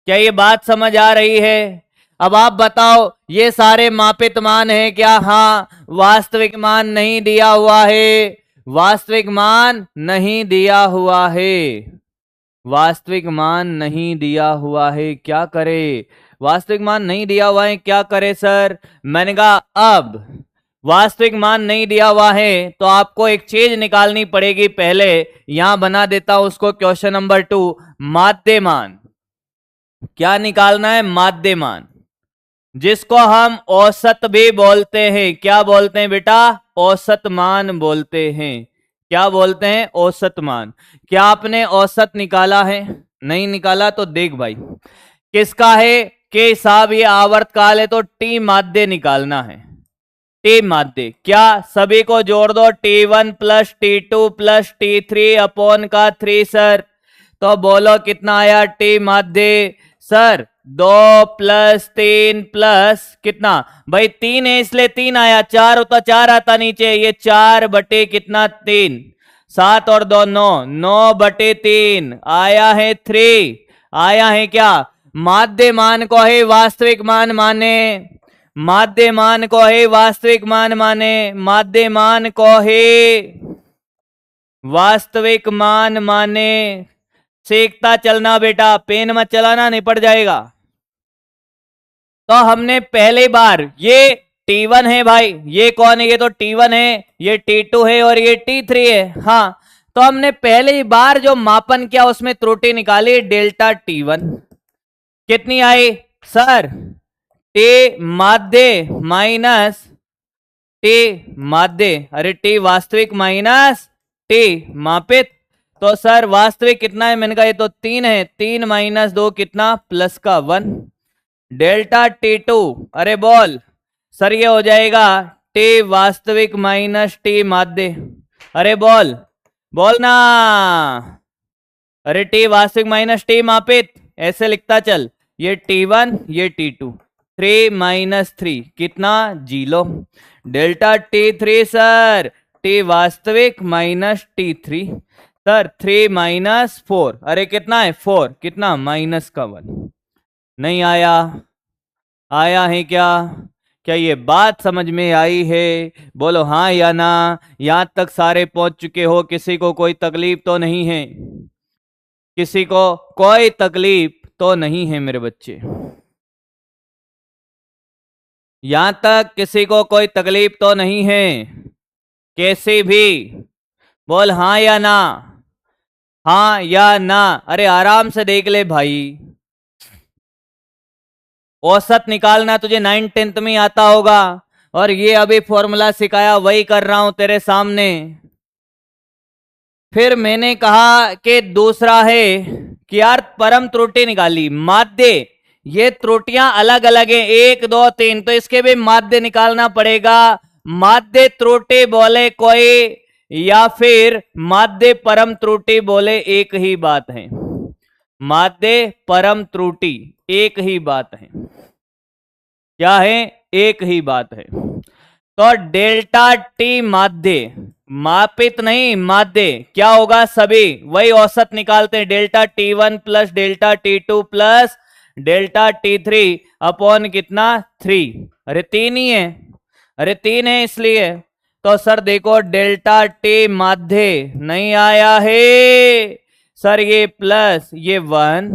क्या ये बात समझ आ रही है। अब आप बताओ, ये सारे मापित मान है क्या। हाँ, वास्तविक मान नहीं दिया हुआ है, वास्तविक मान नहीं दिया हुआ है, वास्तविक मान नहीं दिया हुआ है। क्या करे, वास्तविक मान नहीं दिया हुआ है, क्या करे सर। मैंने कहा अब वास्तविक मान नहीं दिया हुआ है तो आपको एक चीज निकालनी पड़ेगी। पहले यहां बना देता हूं उसको, क्वेश्चन नंबर 2, माध्य मान। क्या निकालना है, माध्य मान, जिसको हम औसत भी बोलते हैं। क्या बोलते हैं बेटा, औसत मान बोलते हैं। क्या बोलते हैं, औसत मान। क्या आपने औसत निकाला है, नहीं निकाला तो देख भाई किसका है कि साहब ये आवर्त काल है तो टी माध्य निकालना है। टी माध्य क्या, सभी को जोड़ दो, T1 plus T2 plus T3 upon का 3 सर। तो बोलो कितना आया टी माध्य सर, 2 प्लस 3 प्लस कितना भाई 3 है इसलिए 3 आया, 4 होता 4 आता नीचे, ये 4 बटे कितना 3, 7 और 2 9, 9 बटे 3 आया है 3। आया है क्या, माध्य मान को है वास्तविक मान माने, माध्य मान को है वास्तविक मान माने, माध्य मान को है वास्तविक मान माने। सीखता चलना बेटा, पेन मत चलाना, निपट जाएगा। तो हमने पहली बार ये T1 है भाई, ये कौन है, ये तो T1 है, ये T2 है और ये T3 है। हाँ, तो हमने पहली बार जो मापन किया उसमें त्रुटि निकाली, डेल्टा T1 कितनी आई सर, टी माध्य माइनस टी माध्य, अरे टी वास्तविक माइनस टी मापित। तो सर वास्तविक कितना है, मैंने कहा ये तो 3 है, 3 माइनस 2 कितना, प्लस का 1, डेल्टा T2। अरे बोल सर, ये हो जाएगा टी वास्तविक माइनस टी माध्य। अरे बोल बोल ना, अरे टी वास्तविक माइनस टी मापित, ऐसे लिखता चल, ये T1 ये T2, 3 माइनस 3 कितना 0, डेल्टा T3 सर, टी वास्तविक माइनस T3 सर, 3 माइनस 4, अरे कितना है 4, कितना माइनस का 1। नहीं आया, आया है क्या, क्या ये बात समझ में आई है, बोलो हाँ या ना। यहां तक सारे पहुंच चुके हो, किसी को कोई तकलीफ तो नहीं है, किसी को कोई तकलीफ तो नहीं है मेरे बच्चे। यहां तक किसी को कोई तकलीफ तो नहीं है, कैसे भी बोल हाँ या ना, हाँ या ना। अरे आराम से देख ले भाई, औसत निकालना तुझे 9th 10th में आता होगा, और ये अभी फॉर्मूला सिखाया वही कर रहा हूं तेरे सामने। फिर मैंने कहा कि दूसरा है कि यार परम त्रुटि निकाली, माध्य, ये त्रुटियां अलग अलग हैं, 1 2 3, तो इसके भी माध्य निकालना पड़ेगा। माध्य त्रुटि बोले कोई या फिर माध्य परम त्रुटि बोले, एक ही बात है, माध्य परम त्रुटि एक ही बात है। क्या है, एक ही बात है। तो डेल्टा टी माध्य, मापित नहीं माध्य, क्या होगा, सभी वही औसत निकालते हैं, delta T1 plus delta T2 plus delta T3 upon कितना 3, अरे 3 ही है, अरे 3 है इसलिए। तो सर देखो डेल्टा टी माध्य नहीं आया है सर, ये प्लस ये 1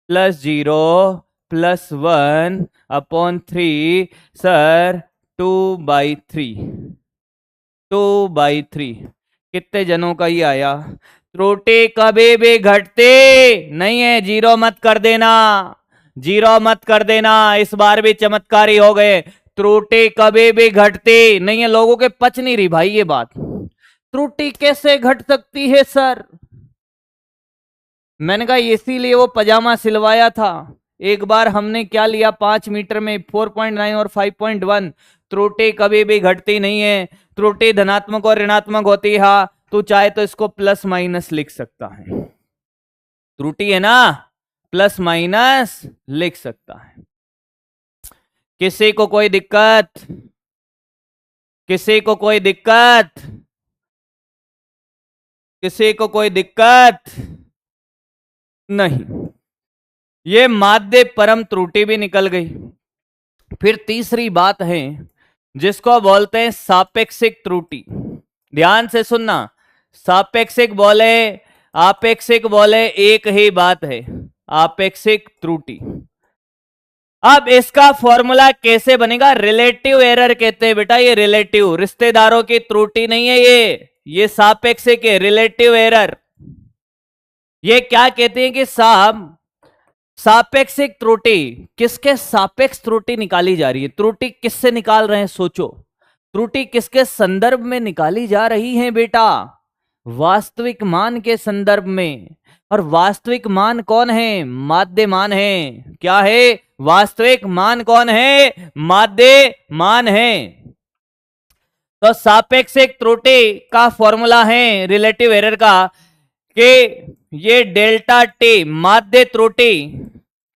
प्लस 0 प्लस 1 अपॉन 3 सर 2/3, 2/3 कितने जनों का ही आया, त्रुटि कभी भी घटती नहीं है। जीरो मत कर देना, जीरो मत कर देना, इस बार भी चमत्कारी हो गए। त्रुटि कभी भी घटती नहीं है। लोगों के पच नहीं रही भाई ये बात। त्रुटि कैसे घट सकती है सर? मैंने कहा इसीलिए वो पजामा सिलवाया था। एक बार हमने क्या लिया 5 मीटर में 4.9 और 5.1। त्रुटि कभी भी घटती नहीं है। त्रुटि धनात्मक और ऋणात्मक होती है। तू चाहे तो इसको प्लस माइनस लिख सकता है। त्रुटि है ना, प्लस माइनस लिख सकता है। किसी को कोई दिक्कत? किसी को कोई दिक्कत? किसी को कोई दिक्कत नहीं। ये माध्य परम त्रुटि भी निकल गई। फिर तीसरी बात है जिसको बोलते हैं सापेक्षिक त्रुटि। ध्यान से सुनना, सापेक्षिक बोले आपेक्षिक बोले एक ही बात है, आपेक्षिक त्रुटि। अब इसका फॉर्मूला कैसे बनेगा? रिलेटिव एरर कहते हैं बेटा। ये रिलेटिव, रिश्तेदारों की त्रुटि नहीं है ये सापेक्षिक है, रिलेटिव एरर। ये क्या कहते हैं कि साहब सापेक्षिक त्रुटि, किसके सापेक्ष त्रुटि निकाली जा रही है? त्रुटि किससे निकाल रहे हैं? सोचो, त्रुटि किसके संदर्भ में निकाली जा रही है बेटा? वास्तविक मान के संदर्भ में। और वास्तविक मान कौन है? माध्य मान है। क्या है? वास्तविक मान कौन है? माध्य मान है। तो सापेक्षिक त्रुटि का फॉर्मूला है रिलेटिव एरर का कि ये डेल्टा टी माध्य त्रुटि।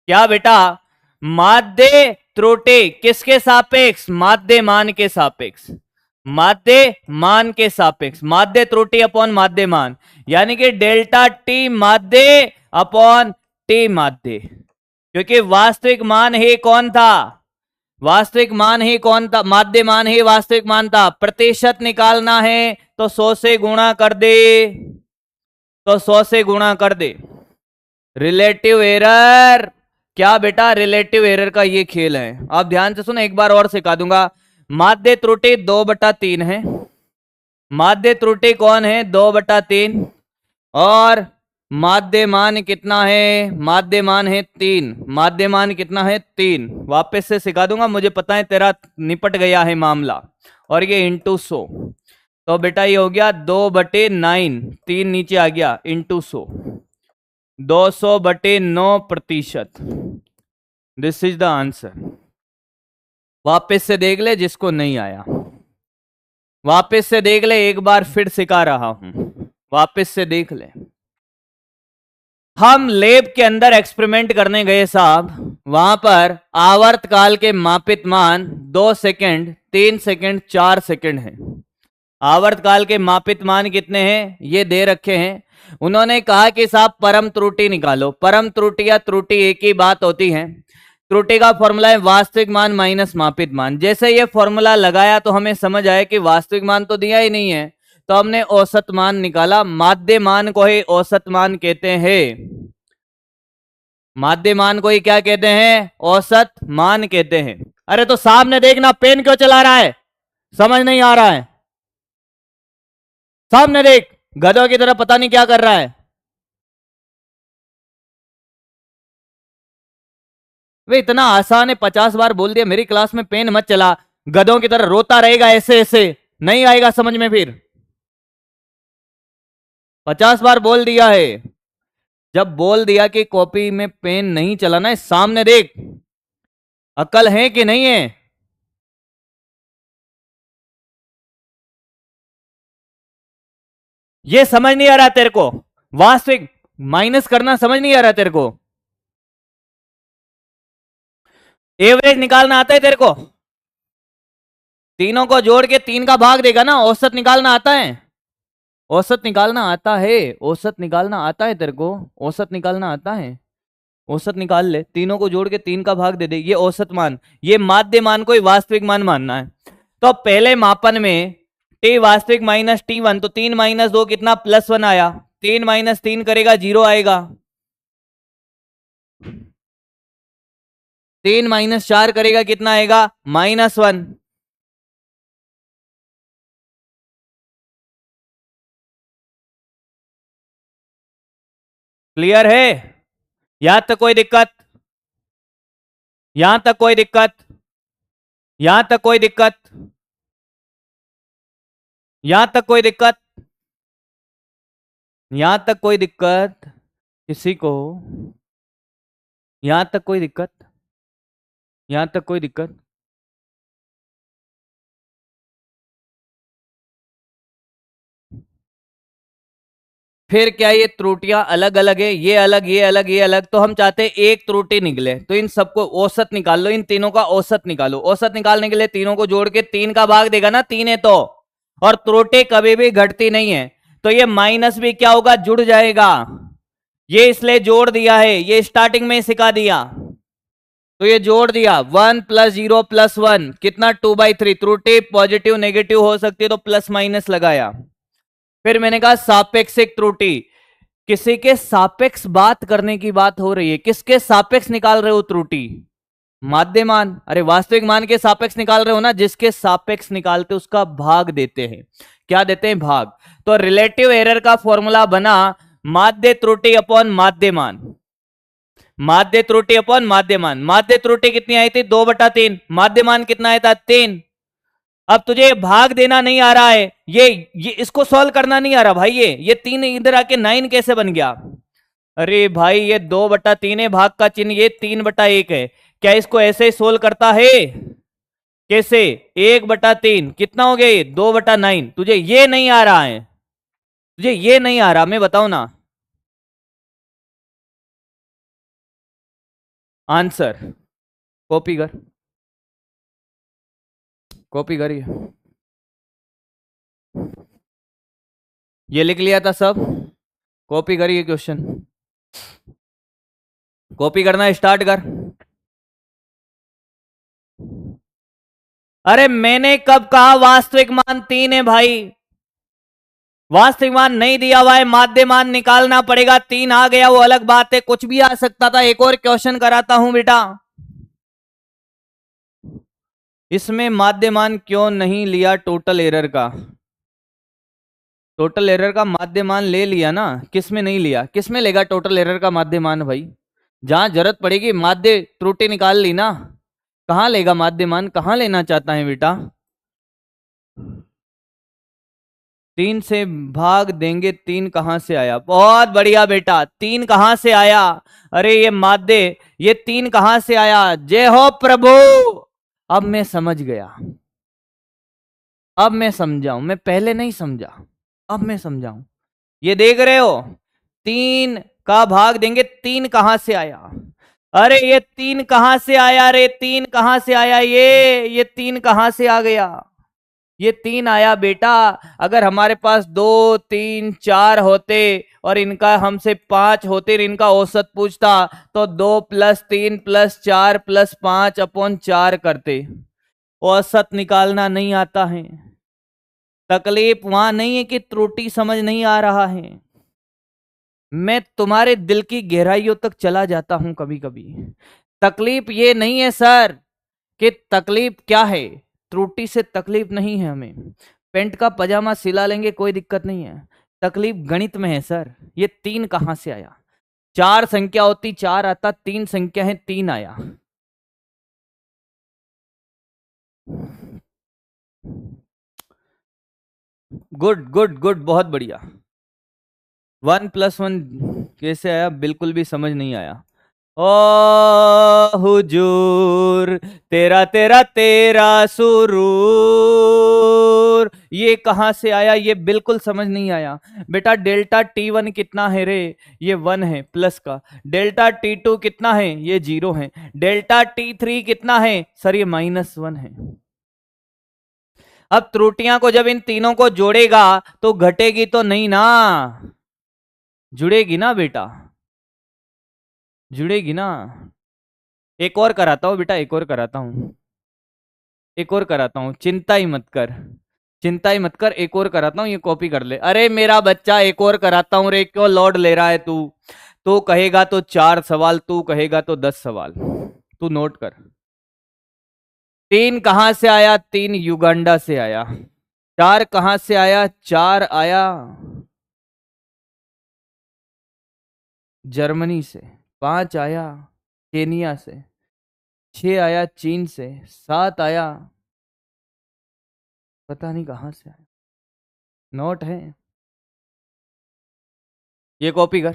क्या बेटा? माध्य त्रुटि किसके सापेक्ष? माध्य मान के सापेक्ष। माध्य मान के सापेक्ष, माध्य त्रुटि अपॉन माध्य मान, यानी कि डेल्टा टी माध्य अपॉन टी माध्य। क्योंकि वास्तविक मान ही कौन था? वास्तविक मान ही कौन था? माध्य मान ही वास्तविक मान था। प्रतिशत निकालना है तो 100 से गुणा कर दे, तो 100 से गुणा कर दे। रिलेटिव एरर क्या बेटा? रिलेटिव एरर का ये खेल है। आप ध्यान से सुनो, एक बार और सिखा दूंगा। माध्य त्रुटि 2/3 है। माध्य त्रुटि कौन है? 2/3। और माध्य मान कितना है? माध्य मान है 3। माध्य मान कितना है? 3। वापस से सिखा दूंगा, मुझे पता है तेरा निपट गया है मामला। और ये इंटू 100, तो बेटा ये हो गया 2/9, 3 नीचे आ गया, into 100, 200/9%। This is the answer. वापस से देख ले जिसको नहीं आया, वापस से देख ले, एक बार फिर सिखा रहा हूं, वापस से देख ले। हम लैब के अंदर एक्सपेरिमेंट करने गए साहब, वहां पर आवर्त काल के मापित मान 2 सेकंड, 3 सेकंड, 4 सेकंड है। आवर्त काल के मापित मान कितने हैं ये दे रखे हैं। उन्होंने कहा कि साहब परम त्रुटि निकालो। परम त्रुटि या त्रुटि एक ही बात होती है। त्रुटि का फॉर्मूला है वास्तविक मान माइनस मापित मान। जैसे ये फॉर्मूला लगाया तो हमें समझ आया कि वास्तविक मान तो दिया ही नहीं है, तो हमने औसत मान निकाला। माध्य मान को ही औसत मान कहते हैं। माध्य मान को ही क्या कहते हैं? औसत मान कहते हैं। अरे तो सामने देखना, पेन क्यों चला रहा है? समझ नहीं आ रहा है? सामने देख, गधों की तरह पता नहीं क्या कर रहा है। वे इतना आसान है, 50 बार बोल दिया मेरी क्लास में पेन मत चला, गधों की तरह रोता रहेगा ऐसे ऐसे, नहीं आएगा समझ में। फिर 50 बार बोल दिया है। जब बोल दिया कि कॉपी में पेन नहीं चलाना है, सामने देख, अकल है कि नहीं है? ये समझ नहीं आ रहा तेरे को? वास्तविक माइनस करना समझ नहीं आ रहा तेरे को? एवरेज निकालना आता है तेरे को? तीनों को जोड़ के 3 का भाग देगा ना। औसत निकालना आता है? औसत निकालना आता है? औसत निकालना आता है तेरे को? औसत निकालना आता है? औसत निकाल ले, तीनों को जोड़ के 3 का भाग दे दे, ये औसत मान। ये माध्य मान को ही वास्तविक मान मानना है। तो पहले मापन में टी वास्तविक माइनस T1, तो 3 - 2 कितना? +1 आया। 3 - 3 करेगा 0 आएगा। 3 - 4 करेगा कितना आएगा? -1। क्लियर है? यहां तक कोई दिक्कत? यहां तक कोई दिक्कत? यहां तक कोई दिक्कत? यहां तक कोई दिक्कत? यहां तक कोई दिक्कत किसी को? यहां तक कोई दिक्कत? यहां तक कोई दिक्कत? फिर क्या ये त्रुटियां अलग अलग है, ये अलग ये अलग ये अलग, तो हम चाहते हैं एक त्रुटि निकले, तो इन सबको औसत निकाल लो, इन तीनों का औसत निकालो। औसत निकालने के लिए तीनों को जोड़ के 3 का भाग देगा ना, 3 है तो, और त्रुटि कभी भी घटती नहीं है, तो ये माइनस भी क्या होगा, जुड़ जाएगा। ये इसलिए जोड़ दिया है, ये स्टार्टिंग में सिखा दिया, तो ये जोड़ दिया। 1 + 0 + 1 कितना, 2/3। त्रुटि पॉजिटिव नेगेटिव हो सकती है तो प्लस माइनस लगाया। फिर मैंने कहा सापेक्षिक त्रुटि, किसी के सापेक्ष बात करने की बात हो रही है, किसके सापेक्ष निकाल रहे हो त्रुटि? माध्यमान। अरे वास्तविक मान के सापेक्ष निकाल रहे हो ना, जिसके सापेक्ष निकालते उसका भाग देते हैं। क्या देते हैं? भाग। तो रिलेटिव एरर का फॉर्मूला बना माध्य त्रुटि अपॉन माध्यमान। माध्य त्रुटि अपॉन माध्यमान। माध्य त्रुटि कितनी आई थी? 2/3। माध्यमान कितना आया था? 3। अब तुझे भाग देना नहीं आ रहा है, ये इसको सॉल्व करना नहीं आ रहा भाई, ये 3 इधर आके 9 कैसे बन गया? अरे भाई ये 2/3 है, भाग का चिन्ह, ये 3/1 है। क्या इसको ऐसे ही सोल्व करता है? कैसे? 1/3 कितना हो गया? ये 2/9। तुझे ये नहीं आ रहा है, तुझे ये नहीं आ रहा, मैं बताऊं ना आंसर। कॉपी कर, कॉपी करिए। ये लिख लिया था सब, कॉपी करिए क्वेश्चन, कॉपी करना स्टार्ट कर। अरे मैंने कब कहा वास्तविक मान 3 है भाई? वास्तविक मान नहीं दिया हुआ है, माध्य मान निकालना पड़ेगा। 3 आ गया वो अलग बात है, कुछ भी आ सकता था। एक और क्वेश्चन कराता हूं बेटा, इसमें माध्य मान क्यों नहीं लिया टोटल एरर का? टोटल एरर का माध्य मान ले लिया ना, किस में नहीं लिया? किस में लेगा टोटल एरर का माध्य मान भाई? जहां जरूरत पड़ेगी माध्य त्रुटि निकाल ली ना, कहां लेगा माध्य मान? कहां लेना चाहता है बेटा? 3 से भाग देंगे, 3 कहां से आया? बहुत बढ़िया बेटा, 3 कहां से आया? अरे ये माध्य, ये 3 कहां से आया? जय हो प्रभु, अब मैं समझ गया, अब मैं समझाऊं, मैं पहले नहीं समझा, अब मैं समझाऊं। ये देख रहे हो, 3 का भाग देंगे, 3 कहां से आया? अरे ये 3 कहां से आया? रे 3 कहां से आया? ये 3 कहां से आ गया? ये 3 आया बेटा। अगर हमारे पास 2 3 4 होते और इनका हमसे 5 होते, इनका औसत पूछता, तो 2 + 3 + 4 + 5/4 करते। औसत निकालना नहीं आता है। तकलीफ वहां नहीं है कि त्रुटि समझ नहीं आ रहा है, मैं तुम्हारे दिल की गहराइयों तक चला जाता हूं कभी कभी। तकलीफ ये नहीं है सर कि तकलीफ क्या है, त्रुटि से तकलीफ नहीं है हमें। पेंट का पजामा सिला लेंगे, कोई दिक्कत नहीं है। तकलीफ गणित में है सर। ये 3 कहां से आया? 4 संख्या होती 4 आता, 3 संख्या है 3 आया। गुड गुड गुड, बहुत बढ़िया। 1 + 1 कैसे आया? बिल्कुल भी समझ नहीं आया। ओ हुजूर, तेरा तेरा तेरा सुरूर, ये कहां से आया? ये बिल्कुल समझ नहीं आया बेटा। डेल्टा T1 कितना है रे? ये 1 है प्लस का। डेल्टा T2 कितना है? ये 0 है। डेल्टा T3 कितना है सर? ये -1 है। अब त्रुटियां को जब इन तीनों को जोड़ेगा तो घटेगी तो नहीं ना, जुड़ेगी ना बेटा, जुड़ेगी ना। एक और कराता हूं बेटा, एक और कराता हूं, एक और कराता हूं, चिंता ही मत कर, चिंता ही मत कर, एक और कराता हूं, ये कॉपी कर ले। अरे मेरा बच्चा, एक और कराता हूं रे, क्यों लोड ले रहा है तू? तू कहेगा तो 4 सवाल, तू कहेगा तो 10 सवाल, तू नोट कर। 3 कहां से आया? 3 युगांडा से आया। 4 कहां से आया? 4 आया जर्मनी से, 5 आया केनिया से, 6 आया चीन से, 7 आया पता नहीं कहां से आया। नोट है, ये कॉपी कर,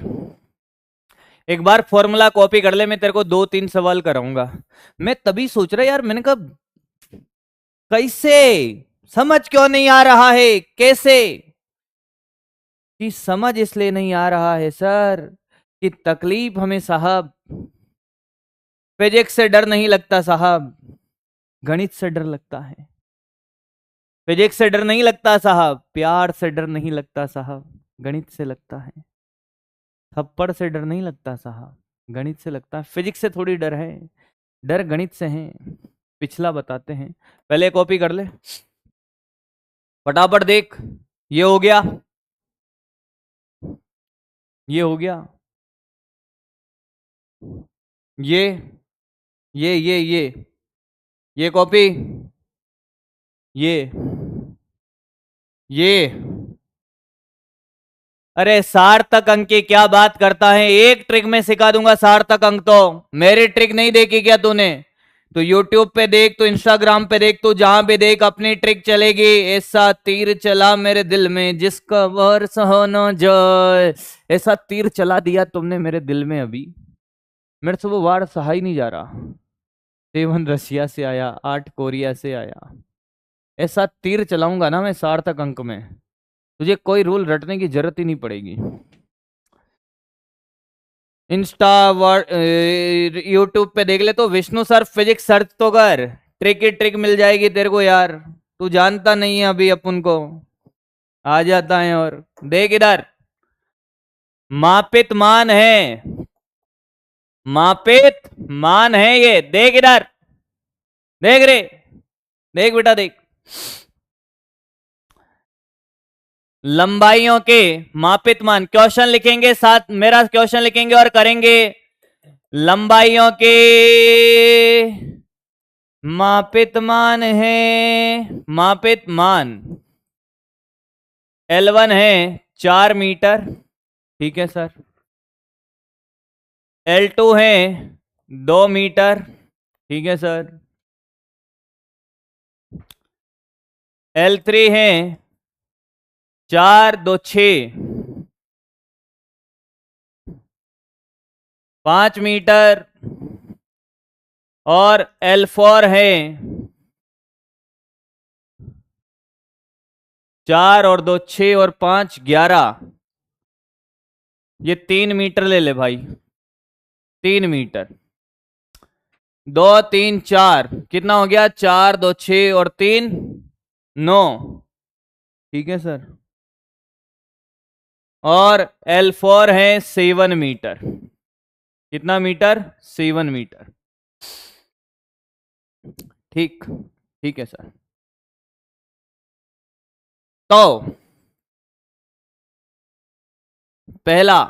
एक बार फॉर्मूला कॉपी कर ले, मैं तेरे को 2-3 सवाल कराऊंगा। मैं तभी सोच रहा यार, मैंने कहा कैसे समझ क्यों नहीं आ रहा है, कैसे कि समझ इसलिए नहीं आ रहा है सर कि तकलीफ हमें साहब फिजिक्स से डर नहीं लगता साहब, गणित से डर लगता है। फिजिक्स से डर नहीं लगता साहब, प्यार से डर नहीं लगता साहब, गणित से लगता है। थप्पड़ से डर नहीं लगता साहब, गणित से लगता है। फिजिक्स से थोड़ी डर है, डर गणित से है। पिछला बताते हैं, पहले कॉपी कर ले फटाफट। देख, ये हो गया, ये हो गया, ये कॉपी, ये अरे सार्थक अंक की क्या बात करता है, एक ट्रिक में सिखा दूंगा सार्थक अंक। तो मेरी ट्रिक नहीं देखी क्या तूने? तो YouTube पे देख, तो Instagram पे देख, तो जहां भी देख अपनी ट्रिक चलेगी। ऐसा तीर चला मेरे दिल में जिसका वर्ष हो न जाए, ऐसा तीर चला दिया तुमने मेरे दिल में, अभी मेरे से वो वार सहा ही नहीं जा रहा। 7 रशिया से आया, 8 कोरिया से आया, ऐसा तीर चलाऊंगा ना मैं सार्थक अंक में, तुझे कोई रूल रटने की जरूरत ही नहीं पड़ेगी। इंस्टा यूट्यूब पे देख ले, तो विष्णु सर फिजिक्स सर्च तो कर, ट्रिक ही ट्रिक मिल जाएगी तेरे को यार। तू जानता नहीं है अभी अपन को, आ जाता है। और देख इधर, मापित मान है, मापित मान है ये, देख इधर, देख रे, देख बेटा देख, लंबाइयों के मापित मान। क्वेश्चन लिखेंगे साथ, मेरा क्वेश्चन लिखेंगे और करेंगे। लंबाइयों के मापित मान है, मापित मान L1 है 4 मीटर, ठीक है सर। L2 है 2 मीटर, ठीक है सर। L3 है 4 2 6, 5 मीटर। और L4 है 4 और 2 6 और 5 11, ये 3 मीटर ले ले भाई, 3 मीटर। 2 3 4 कितना हो गया, 4 2 6 और 3 9, ठीक है सर। और L4 है 7 मीटर, कितना मीटर, 7 मीटर, ठीक, ठीक है सर। तो पहला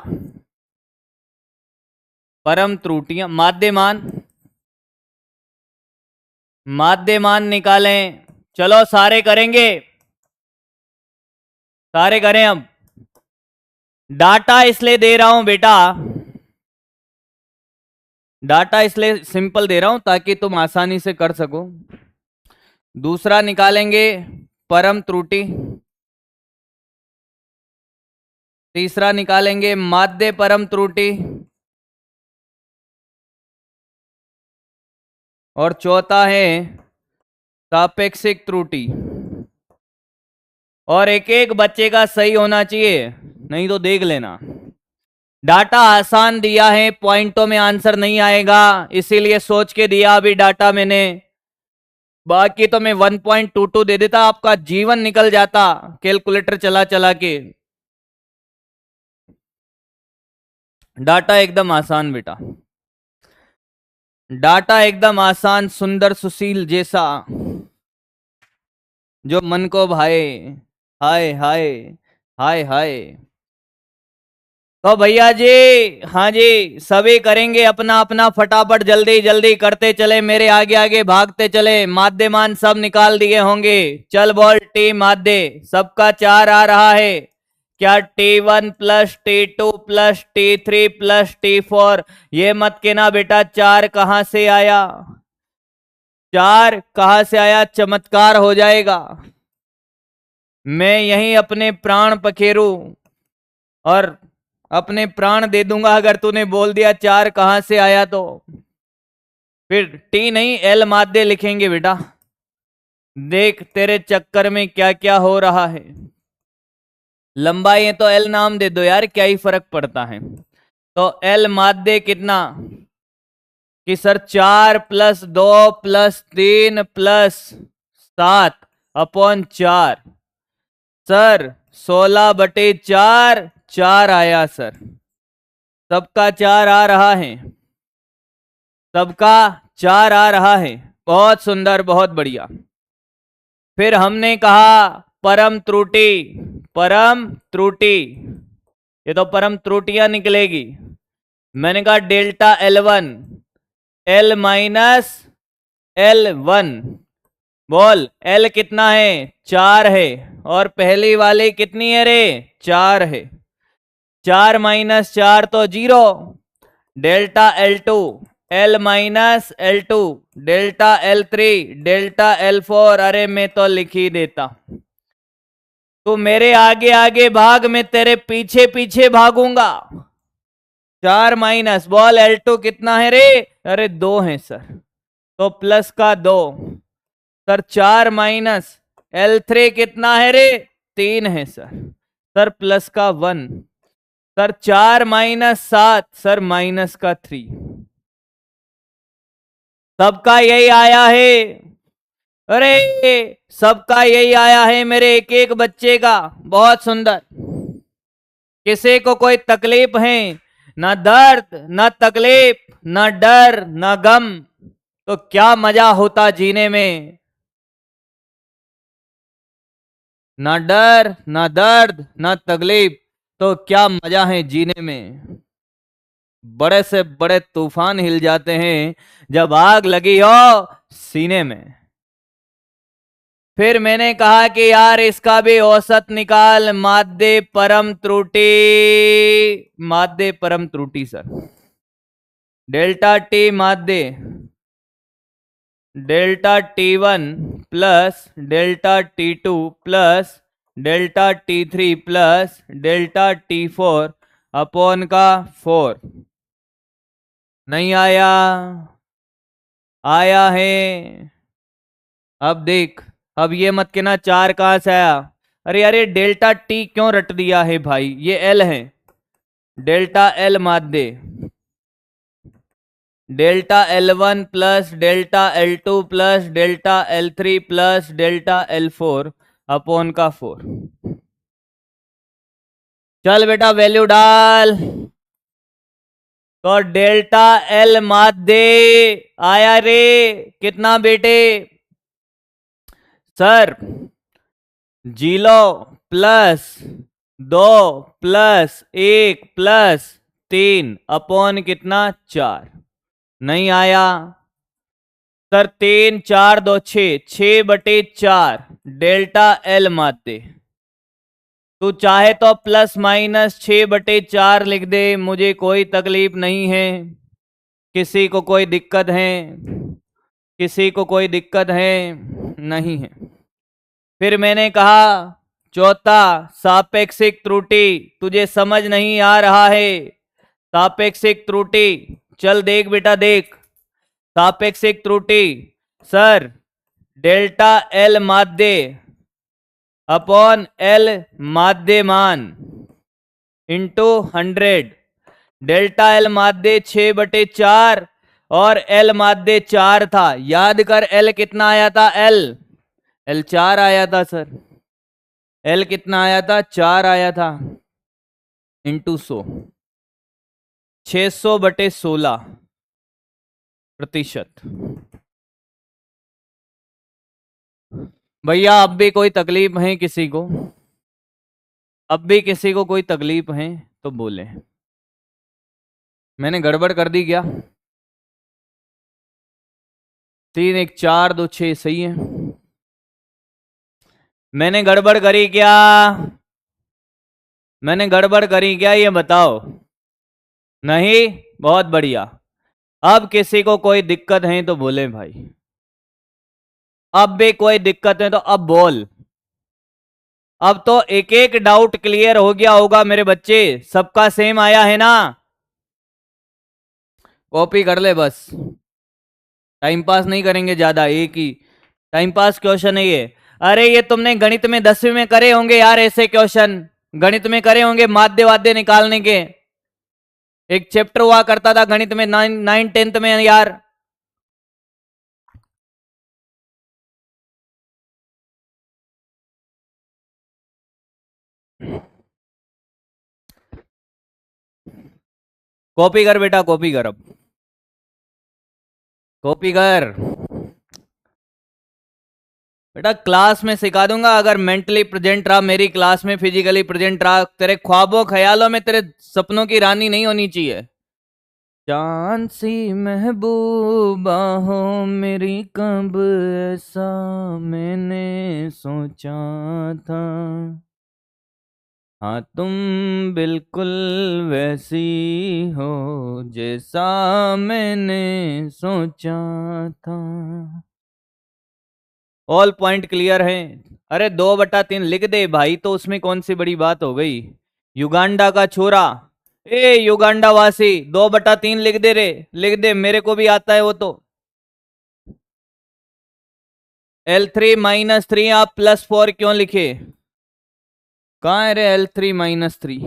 परम त्रुटियां, माध्यमान, माध्यमान निकालें। चलो सारे करेंगे, सारे करें। अब डाटा इसलिए दे रहा हूं बेटा, डाटा इसलिए सिंपल दे रहा हूं ताकि तुम आसानी से कर सको। दूसरा निकालेंगे परम त्रुटि, तीसरा निकालेंगे माध्य परम त्रुटि, और चौथा है सापेक्षिक त्रुटि। और एक एक बच्चे का सही होना चाहिए, नहीं तो देख लेना। डाटा आसान दिया है, पॉइंटों में आंसर नहीं आएगा, इसीलिए सोच के दिया अभी डाटा मैंने। बाकी तो मैं 1.22 दे देता, आपका जीवन निकल जाता कैलकुलेटर चला चला के। डाटा एकदम आसान बेटा, डाटा एकदम आसान, सुंदर सुशील जैसा, जो मन को भाए। हाय हाय हाय हाय। तो भैया जी, हाँ जी, सभी करेंगे अपना अपना, फटाफट जल्दी जल्दी करते चले, मेरे आगे आगे भागते चले। माध्यमान सब निकाल दिए होंगे, चल बोल टीम माध्य, सबका 4 आ रहा है। क्या T1 plus T2 plus T3 plus T4? ये मत कहना बेटा 4 कहां से आया, 4 कहां से आया, चमत्कार हो जाएगा। मैं यहीं अपने प्राण पखेरू और अपने प्राण दे दूंगा अगर तूने बोल दिया 4 कहां से आया तो। फिर टी नहीं एल माध्य लिखेंगे बेटा। देख तेरे चक्कर में क्या क्या हो रहा है। लंबाई है तो एल नाम दे दो यार, क्या ही फर्क पड़ता है। तो एल माध्य कितना कि sir 4 plus 2 plus 3 plus 7 upon 4। Sir 16/4, 4 आया सर। सबका 4 आ रहा है, सबका 4 आ रहा है। बहुत सुंदर, बहुत बढ़िया। फिर हमने कहा परम त्रुटि, परम त्रुटि, ये तो परम त्रुटियां निकलेगी। मैंने कहा delta L1, L minus L1। बोल L कितना है, 4 है, और पहली वाली कितनी है रे, 4 है। 4 माइनस 4 तो 0। Delta L2, L minus L2, delta L3, delta L4। अरे मैं तो लिख ही देता। तो मेरे आगे आगे भाग, मैं तेरे पीछे पीछे भागूंगा। 4 माइनस, बॉल L2 कितना है रे, अरे 2 है सर, तो प्लस का 2। सर 4 माइनस L3 कितना है रे, 3 है सर, सर प्लस का 1। सर 4 माइनस 7, सर माइनस का 3। सबका यही आया है, अरे सबका यही आया है मेरे एक एक बच्चे का। बहुत सुंदर। किसी को कोई तकलीफ है, ना दर्द ना तकलीफ ना डर ना गम, तो क्या मजा होता जीने में। ना डर ना दर्द ना तकलीफ, तो क्या मजा है जीने में। बड़े से बड़े तूफान हिल जाते हैं जब आग लगी हो सीने में। फिर मैंने कहा कि यार इसका भी औसत निकाल, माध्य परम त्रुटि, माध्य परम त्रुटि सर। डेल्टा टी माध्य, delta T1 plus delta T2 plus delta T3 plus delta T4 upon का 4। नहीं आया, आया है। अब देख, अब ये मत कहना 4 कहां से आया। अरे यार ये डेल्टा टी क्यों रट दिया है भाई, ये एल है। डेल्टा एल माध्य, delta L1 plus delta L2 plus delta L3 plus delta L4 upon का 4। चल बेटा वैल्यू डाल। तो डेल्टा L माध्य आया रे, कितना बेटे, sir 0 plus 2 plus 1 plus 3 upon कितना 4। नहीं आया सर, 3 4 2 6, 6/4 डेल्टा एल माध्य। तू चाहे तो प्लस माइनस 6/4 लिख दे, मुझे कोई तकलीफ नहीं है। किसी को कोई दिक्कत है, किसी को कोई दिक्कत है नहीं है। फिर मैंने कहा चौथा सापेक्षिक त्रुटि, तुझे समझ नहीं आ रहा है सापेक्षिक त्रुटि। चल देख बेटा देख, सापेक्षिक त्रुटि सर डेल्टा एल माध्य अपॉन एल माध्यमान इंटू 100। डेल्टा एल माध्य 6/4 और एल माध्य 4 था। याद कर एल कितना आया था, एल 4 आया था सर। एल कितना आया था, 4 आया था, इंटू 100, 600/16%। भैया अब भी कोई तकलीफ है किसी को, अब भी किसी को कोई तकलीफ है तो बोले। मैंने गड़बड़ कर दी क्या, 3 1 4 2 6 सही है। मैंने गड़बड़ करी क्या, मैंने गड़बड़ करी क्या ये बताओ? नहीं, बहुत बढ़िया। अब किसी को कोई दिक्कत है तो बोले भाई, अब भी कोई दिक्कत है तो अब बोल। अब तो एक एक डाउट क्लियर हो गया होगा मेरे बच्चे, सबका सेम आया है ना? कॉपी कर ले बस, टाइम पास नहीं करेंगे ज्यादा, एक ही टाइम पास क्वेश्चन है ये। अरे ये तुमने गणित में 10वीं में करे होंगे यार, ऐसे क्वेश्चन गणित में करे होंगे, माध्य वाद्य निकालने के। एक चैप्टर हुआ करता था गणित में 9th 10th में यार। कॉपी कर बेटा, कॉपी कर, अब कॉपी कर बेटा। क्लास में सिखा दूंगा, अगर मेंटली प्रेजेंट रहा मेरी क्लास में, फिजिकली प्रेजेंट रहा, तेरे ख्वाबों ख्यालों में तेरे सपनों की रानी नहीं होनी चाहिए। चांद सी महबूबा हो मेरी, कब ऐसा मैंने सोचा था। हाँ तुम बिल्कुल वैसी हो जैसा मैंने सोचा था। ऑल पॉइंट क्लियर है? अरे 2/3 लिख दे भाई, तो उसमें कौन सी बड़ी बात हो गई? युगांडा का छोरा, ए युगांडा वासी, 2/3 लिख दे रे, लिख दे, मेरे को भी आता है वो तो। L3 - 3 आप +4 क्यों लिखे? कहाँ है रे L3 - 3?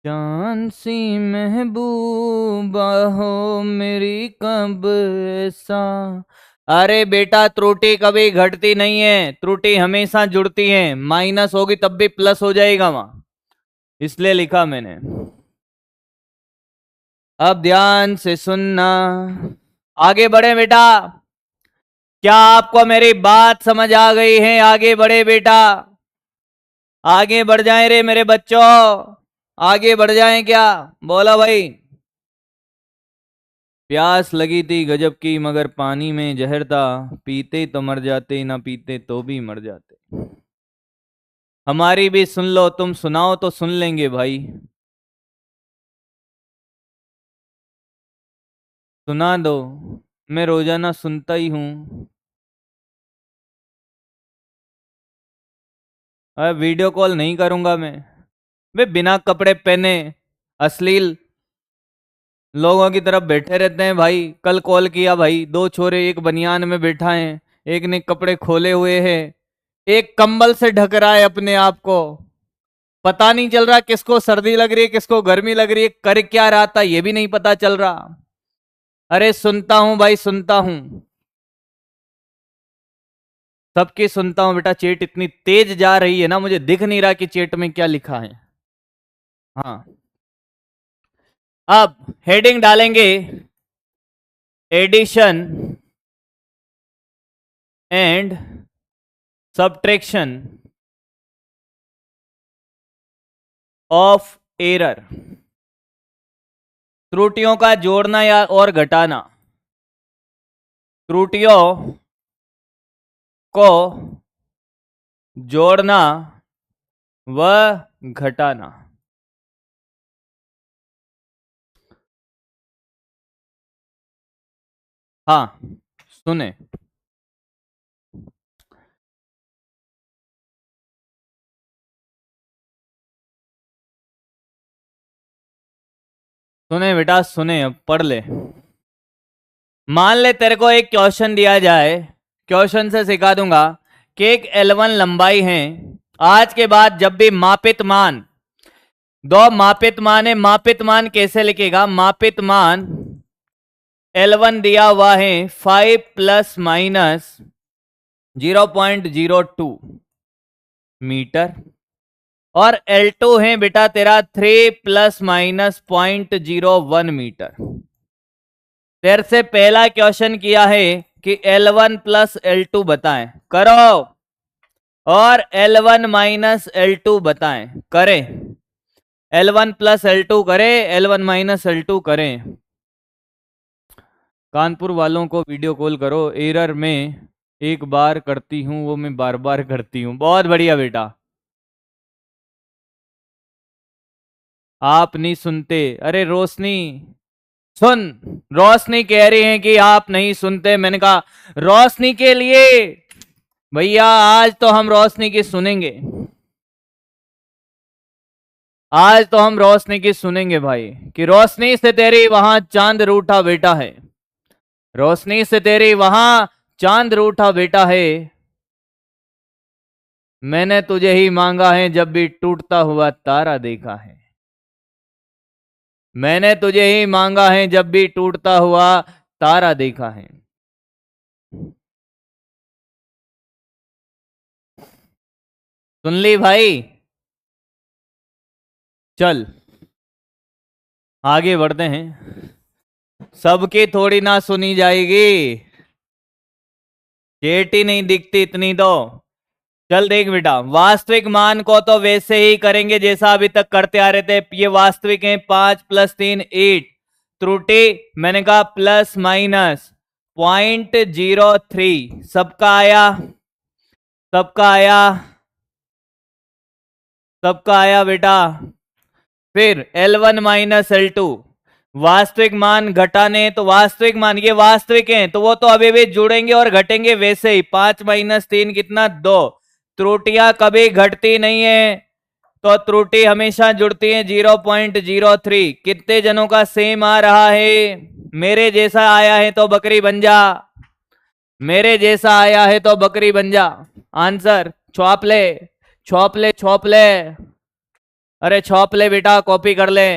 चांद सी महबूबा हो मेरी, कब ऐसा। अरे बेटा त्रुटि कभी घटती नहीं है, त्रुटि हमेशा जुड़ती है, माइनस होगी तब भी प्लस हो जाएगा वहां, इसलिए लिखा मैंने। अब ध्यान से सुनना, आगे बढ़े बेटा। क्या आपको मेरी बात समझ आ गई है? आगे बढ़े बेटा, आगे बढ़ जाएं रे मेरे बच्चों, आगे बढ़ जाएं क्या? बोला भाई। प्यास लगी थी गजब की, मगर पानी में जहर था, पीते तो मर जाते, ना पीते तो भी मर जाते। हमारी भी सुन लो, तुम सुनाओ तो सुन लेंगे भाई। सुना दो, मैं रोजाना सुनता ही हूं। अब वीडियो कॉल नहीं करूंगा मैं। वे बिना कपड़े पहने अश्लील लोगों की तरफ बैठे रहते हैं भाई। कल कॉल किया भाई, 2 छोरे एक बनियान में बैठा है, एक ने कपड़े खोले हुए हैं, एक कंबल से ढक रहा है अपने आप को। पता नहीं चल रहा किसको सर्दी लग रही है किसको गर्मी लग रही है, कर क्या रहा था ये भी नहीं पता चल रहा। अरे सुनता हूं भाई, सुनता हूं, सबकी सुनता हूं बेटा। चेट इतनी तेज जा रही है ना, मुझे दिख नहीं रहा कि चेट में क्या लिखा है। हाँ, अब हेडिंग डालेंगे, addition and subtraction of error, त्रुटियों का जोड़ना या और घटाना, त्रुटियों को जोड़ना व घटाना। हाँ सुने, सुने बेटा सुने, अब पढ़ ले। मान ले तेरे को एक क्वेश्चन दिया जाए, क्वेश्चन से सिखा दूंगा कि एक L1 लंबाई है। आज के बाद जब भी मापित मान, दो मापित मान है, मापित मान कैसे लिखेगा? मापित मान L1 दिया हुआ है 5 ± 0.02 मीटर, और L2 है बेटा तेरा 3 ± 0.01 मीटर। तेरे से पहला क्वेश्चन किया है कि L1 + L2 बताएं, करो, और L1 - L2 बताएं, करें। L1 + L2 करें, L1 - L2 करें। कानपुर वालों को वीडियो कॉल करो, एरर में एक बार करती हूं वो मैं बार बार करती हूं। बहुत बढ़िया बेटा, आप नहीं सुनते। अरे रोशनी सुन, रोशनी कह रही है कि आप नहीं सुनते। मैंने कहा रोशनी के लिए भैया आज तो हम रोशनी की सुनेंगे, आज तो हम रोशनी की सुनेंगे भाई। कि रोशनी से तेरी वहां चांद रूठा बेटा है, रोशनी से तेरी वहां चांद रूठा बेटा है, मैंने तुझे ही मांगा है जब भी टूटता हुआ तारा देखा है, मैंने तुझे ही मांगा है जब भी टूटता हुआ तारा देखा है। सुन ली भाई? चल आगे बढ़ते हैं। सबकी थोड़ी ना सुनी जाएगी, चेटी नहीं दिखती इतनी तो। चल देख बेटा, वास्तविक मान को तो वैसे ही करेंगे जैसा अभी तक करते आ रहे थे। ये वास्तविक है 5 + 3 8। त्रुटि मैंने कहा प्लस माइनस 0.03। सबका आया, सबका आया, सबका आया बेटा। फिर L1 - L2 वास्तविक मान घटाने, तो वास्तविक मान ये वास्तविक हैं तो वो तो अभी भी जुड़ेंगे और घटेंगे वैसे ही। 5 - 3 कितना 2। त्रुटियां कभी घटती नहीं है तो त्रुटि हमेशा जुड़ती है 0.03। कितने जनों का सेम आ रहा है? मेरे जैसा आया है तो बकरी बन जा, मेरे जैसा आया है तो बकरी बन जा। आंसर छाप ले, छाप ले, छाप ले। अरे छाप ले बेटा, कॉपी कर ले,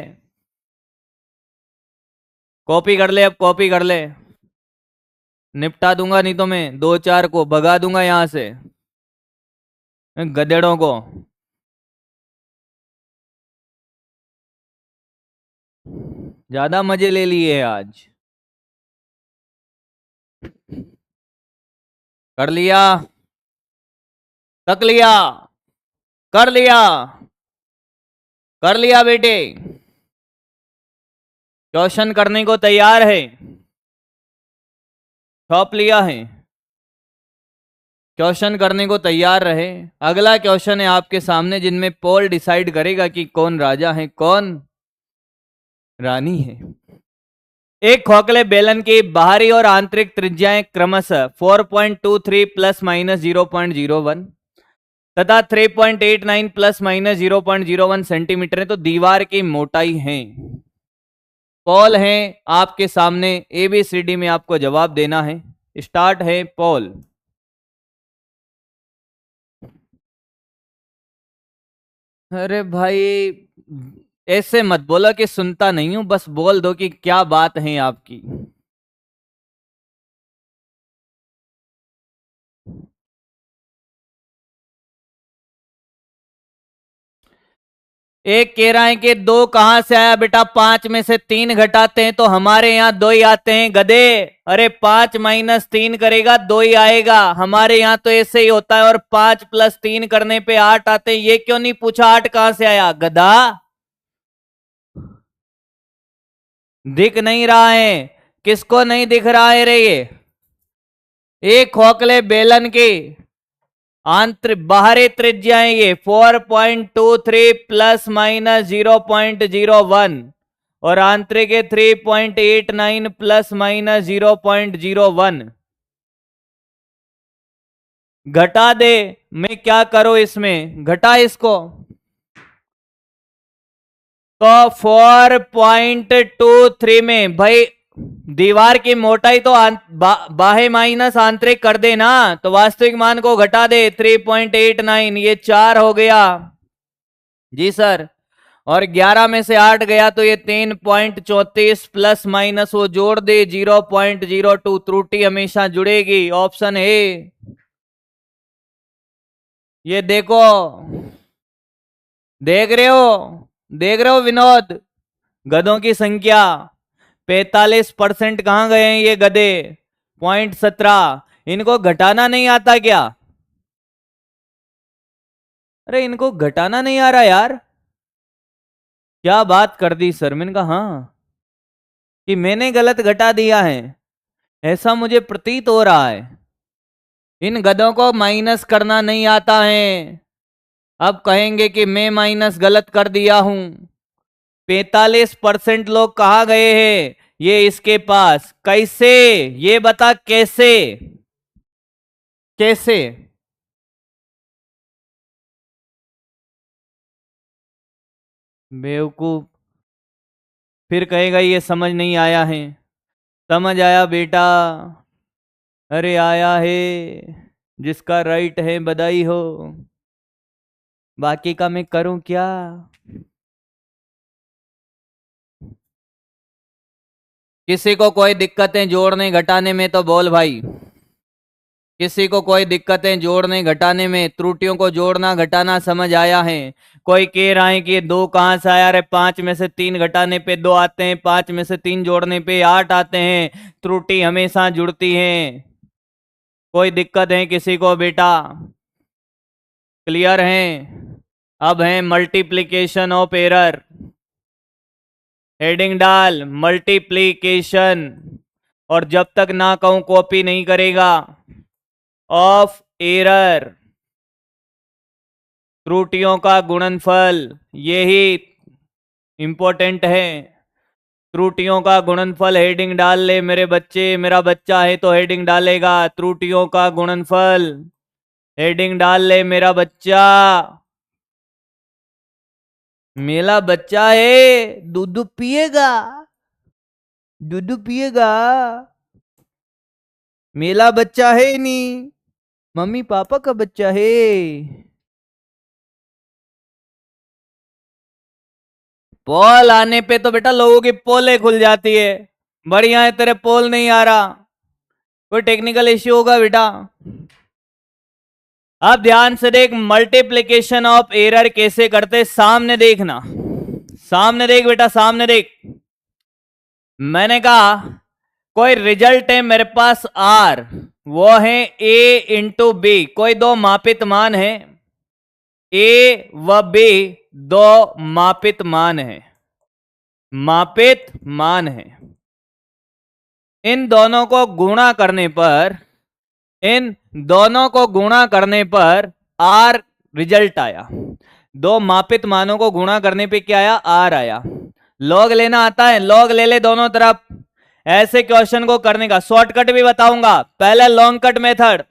कॉपी कर ले, अब कॉपी कर ले। निपटा दूंगा नहीं तो मैं 2-4 को भगा दूंगा यहां से, गधेड़ों को। ज्यादा मजे ले लिए आज। कर लिया, तक लिया, कर लिया, कर लिया बेटे। क्वेश्चन करने को तैयार है? छाप लिया है? क्वेश्चन करने को तैयार रहे। अगला क्वेश्चन है आपके सामने जिनमें पोल डिसाइड करेगा कि कौन राजा है कौन रानी है। एक खोखले बेलन की बाहरी और आंतरिक त्रिज्याएं क्रमशः 4.23 ± 0.01 तथा 3.89 ± 0.01 सेंटीमीटर है। तो दीवार की मोटाई है। पोल है आपके सामने, ABCD में आपको जवाब देना है। स्टार्ट है पोल। अरे भाई ऐसे मत बोलो कि सुनता नहीं हूं, बस बोल दो कि क्या बात है आपकी। एक कह रहा है कि 2 कहां से आया बेटा? 5 में से 3 घटाते हैं तो हमारे यहाँ 2 ही आते हैं गधे। अरे 5 - 3 करेगा 2 ही आएगा, हमारे यहाँ तो ऐसे ही होता है। और 5 + 3 करने पे 8 आते हैं। ये क्यों नहीं पूछा 8 कहां से आया गधा? दिख नहीं रहा है? किसको नहीं दिख रहा है रे? ये एक खोखले बेलन की बाहरी त्रिज्या है ये 4.23 ± 0.01 और आंतरिक है 3.89 ± 0.01। घटा दे, मैं क्या करूं इसमें? घटा इसको। तो 4.23 में भाई दीवार की मोटाई तो बाह्य माइनस आंतरिक कर देना, तो वास्तविक मान को घटा दे 3.89, ये 4 हो गया जी सर। और 11 में से 8 गया तो ये 3.34 प्लस माइनस वो जोड़ दे 0.02। त्रुटि हमेशा जुड़ेगी, ऑप्शन ए। ये देखो, देख रहे हो, देख रहे हो विनोद? गधों की संख्या 45% कहां गए हैं ये गधे? 0.17। इनको घटाना नहीं आता क्या? अरे इनको घटाना नहीं आ रहा यार। क्या बात कर दी सर? मैंने कहा हाँ कि मैंने गलत घटा दिया है, ऐसा मुझे प्रतीत हो रहा है। इन गधों को माइनस करना नहीं आता है। अब कहेंगे कि मैं माइनस गलत कर दिया हूं। 45% लोग कहाँ गए हैं? ये इसके पास। कैसे? ये बता कैसे? कैसे? बेवकूफ। फिर कहेगा ये समझ नहीं आया है। समझ आया बेटा, अरे आया है। जिसका राइट है बधाई हो, बाकी का मैं करूं क्या? किसी को कोई दिक्कतें जोड़ने घटाने में तो बोल भाई। किसी को कोई दिक्कतें जोड़ने घटाने में, त्रुटियों को जोड़ना घटाना समझ आया है? कोई कह रहा है कि 2 कहां से आया रे? 5 में से 3 घटाने पे 2 आते हैं, 5 में से 3 जोड़ने पे 8 आते हैं। त्रुटि हमेशा जुड़ती है। कोई दिक्कत है किसी को बेटा? क्लियर है? अब है मल्टीप्लीकेशन ऑफ एरर। हेडिंग डाल मल्टीप्लीकेशन, और जब तक ना कहूं कॉपी नहीं करेगा। ऑफ एरर, त्रुटियों का गुणनफल, यही इंपॉर्टेंट है। त्रुटियों का गुणनफल हेडिंग डाल ले मेरे बच्चे। मेरा बच्चा है तो हेडिंग डालेगा त्रुटियों का गुणनफल। हेडिंग डाल ले मेरा बच्चा। मेरा बच्चा है, दूध पिएगा, दूध पिएगा। मेरा बच्चा है नहीं, मम्मी पापा का बच्चा है। पोल आने पे तो बेटा लोगों की पोले खुल जाती है। बढ़िया है, तेरे पोल नहीं आ रहा, कोई टेक्निकल इश्यू होगा बेटा। अब ध्यान से देख, मल्टीप्लिकेशन ऑफ एरर कैसे करते, सामने देखना। सामने देख बेटा, सामने देख। मैंने कहा कोई रिजल्ट है मेरे पास आर, वो है ए इंटू बी। कोई 2 मापित मान है, ए व बी 2 मापित मान है। मापित मान है। इन दोनों को गुणा करने पर, इन दोनों को गुणा करने पर आर रिजल्ट आया। 2 मापित मानों को गुणा करने पे क्या आया? आर आया। लॉग लेना आता है? लॉग ले ले दोनों तरफ। ऐसे क्वेश्चन को करने का शॉर्टकट भी बताऊंगा। पहले लॉन्ग कट मेथड,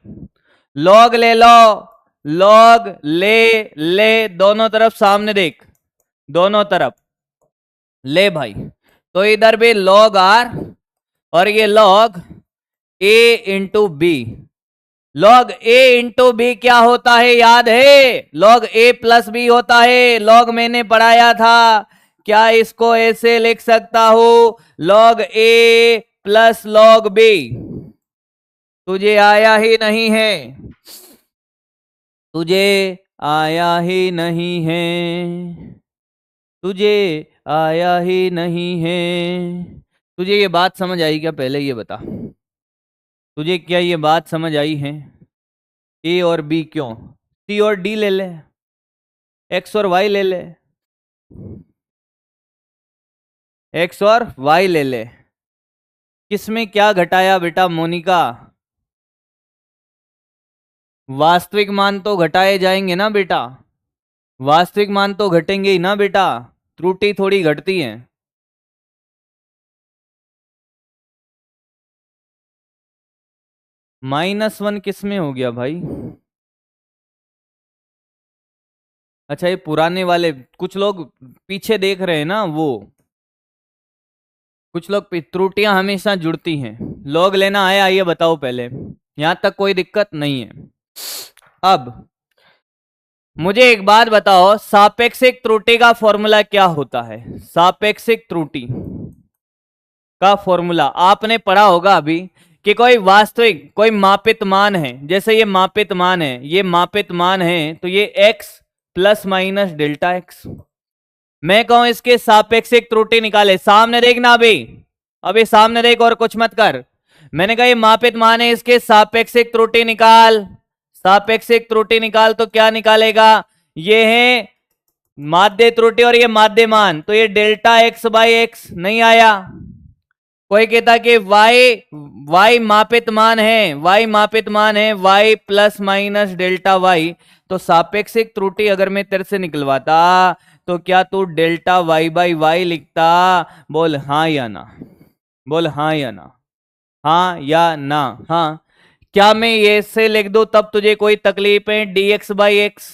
लॉग ले लो, लॉग ले ले, दोनों तरफ सामने देख, दोनों तरफ ले भाई। तो इधर भी लॉग आर और ये लॉग ए इंटू बी। लॉग ए इंटू बी क्या होता है याद है? लॉग ए प्लस बी होता है। लॉग मैंने पढ़ाया था। क्या इसको ऐसे लिख सकता हूं? लॉग ए प्लस लॉग बी। तुझे आया ही नहीं है, तुझे आया ही नहीं है, तुझे आया ही नहीं है। तुझे ये बात समझ आई क्या? पहले ये बता, तुझे क्या ये बात समझ आई है? ए और बी क्यों? सी और डी ले ले, एक्स और वाई ले ले, एक्स और वाई ले ले। किसमें क्या घटाया बेटा मोनिका? वास्तविक मान तो घटाए जाएंगे ना बेटा, वास्तविक मान तो घटेंगे ही ना बेटा, त्रुटि थोड़ी घटती है। -1 किस में हो गया भाई? अच्छा ये पुराने वाले, कुछ लोग पीछे देख रहे हैं ना, वो कुछ लोग त्रुटियां हमेशा जुड़ती हैं। लॉग लेना आया ये बताओ पहले, यहां तक कोई दिक्कत नहीं है। अब मुझे एक बात बताओ, सापेक्षिक त्रुटि का फॉर्मूला क्या होता है? सापेक्षिक त्रुटि का फॉर्मूला आपने पढ़ा होगा अभी, कि कोई वास्तविक, कोई मापित मान है, जैसे ये मापित मान है, ये मापित मान है, तो ये x plus minus delta x. मैं कहूं इसके सापेक्षिक त्रुटि निकाले, सामने देखना अभी सामने देख और कुछ मत कर। मैंने कहा ये मापित मान है, इसके सापेक्षिक त्रुटि निकाल। सापेक्षिक त्रुटि निकाल तो क्या निकालेगा? ये है माध्य त्रुटि और ये माध्य मान, तो ये डेल्टा एक्स बाई एक्स नहीं आया। कोई कहता कि y मापित मान है, y मापित मान है, y plus minus delta y। तो सापेक्षिक त्रुटि अगर मैं तेरे से निकलवाता तो क्या तू डेल्टा वाई बाई वाई लिखता? बोल हाँ या ना, बोल हाँ या ना, हाँ या ना। हाँ, क्या मैं ये से लिख दूं तब तुझे कोई तकलीफ है? dx by x.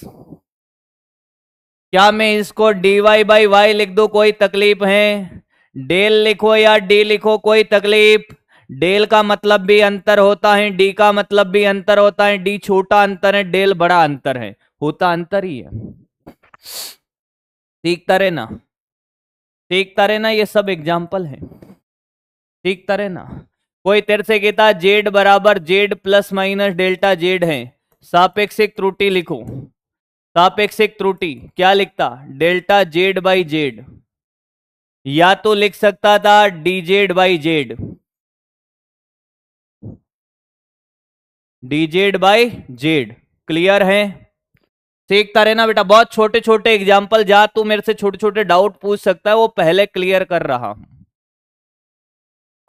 क्या मैं इसको dy बाई वाई लिख दूं, कोई तकलीफ है? डेल लिखो या डी लिखो, कोई तकलीफ? डेल का मतलब भी अंतर होता है, डी का मतलब भी अंतर होता है। डी छोटा अंतर है, डेल बड़ा अंतर है, होता अंतर ही है। सीखता रहना, सीखता रहना, ये सब एग्जाम्पल है, सीखता रहना। कोई तेरे से कहता जेड बराबर Z plus minus delta Z है, सापेक्षिक त्रुटि लिखो। सापेक्षिक त्रुटि क्या लिखता? डेल्टा जेड बाई जेड, या तो लिख सकता था D Z by Z, D Z by Z. Clear है? सीखता रहना बेटा, बहुत छोटे छोटे एग्जाम्पल, जा तू मेरे से छोटे छोटे डाउट पूछ सकता है, वो पहले क्लियर कर रहा हूं।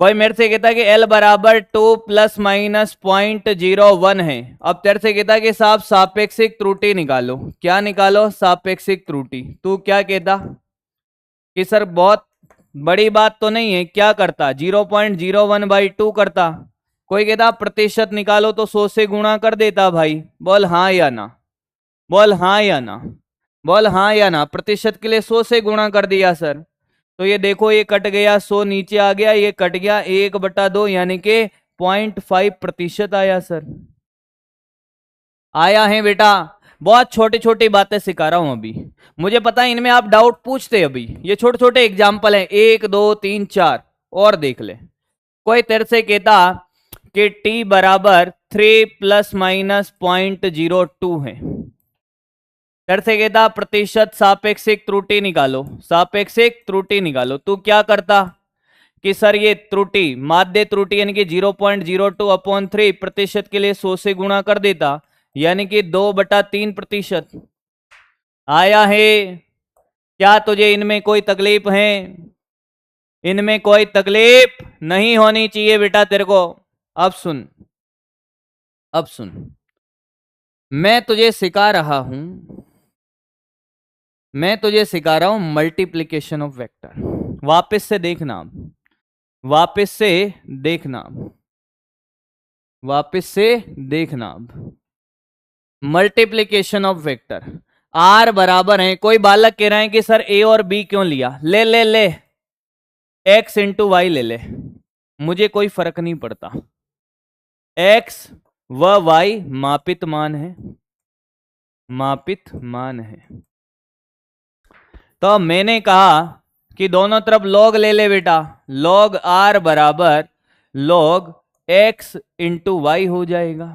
कोई मेरे से कहता है कि L बराबर 2 प्लस माइनस 0.01 है, अब तेरे से कहता है कि साहब सापेक्षिक त्रुटि निकालो। क्या निकालो? सापेक्षिक त्रुटि। तू क्या कहता कि सर बहुत बड़ी बात तो नहीं है, क्या करता? 0.01/2 करता। कोई कहता प्रतिशत निकालो, तो 100 से गुणा कर देता भाई। बोल हाँ या ना, बोल हाँ या ना, बोल हाँ या ना। प्रतिशत के लिए 100 से गुणा कर दिया सर, तो ये देखो ये कट गया, 100 नीचे आ गया, ये कट गया, 1/2 यानी कि 0.5% आया सर। आया है बेटा, बहुत छोटी छोटी बातें सिखा रहा हूं अभी, मुझे पता है इनमें आप डाउट पूछते अभी। ये छोटे छोटे एग्जाम्पल हैं, 1 2 3 4 और देख ले। कोई तेरे से कहता कि t बराबर 3 प्लस माइनस 0.02 है, तेरे से कहता प्रतिशत सापेक्षिक त्रुटि निकालो, सापेक्षिक त्रुटि निकालो। तू क्या करता कि सर ये त्रुटि माध्य त्रुटि यानी कि 0.02/3 प्रतिशत के लिए 100 से गुणा कर देता, यानी कि 2/3%। आया है? क्या तुझे इनमें कोई तकलीफ है? इनमें कोई तकलीफ नहीं होनी चाहिए बेटा तेरे को। अब सुन, अब सुन, मैं तुझे सिखा रहा हूं, मैं तुझे सिखा रहा हूं मल्टीप्लीकेशन ऑफ वेक्टर। वापस से देखना, वापस से देखना, वापस से देखना। मल्टीप्लीकेशन ऑफ वेक्टर आर बराबर है, कोई बालक कह रहा है कि सर ए और बी क्यों लिया? ले ले ले, एक्स इंटू वाई ले ले, मुझे कोई फर्क नहीं पड़ता। एक्स व वाई मापित मान है, मापित मान है। तो मैंने कहा कि दोनों तरफ लॉग ले ले बेटा, लॉग आर बराबर लॉग एक्स इंटू वाई हो जाएगा।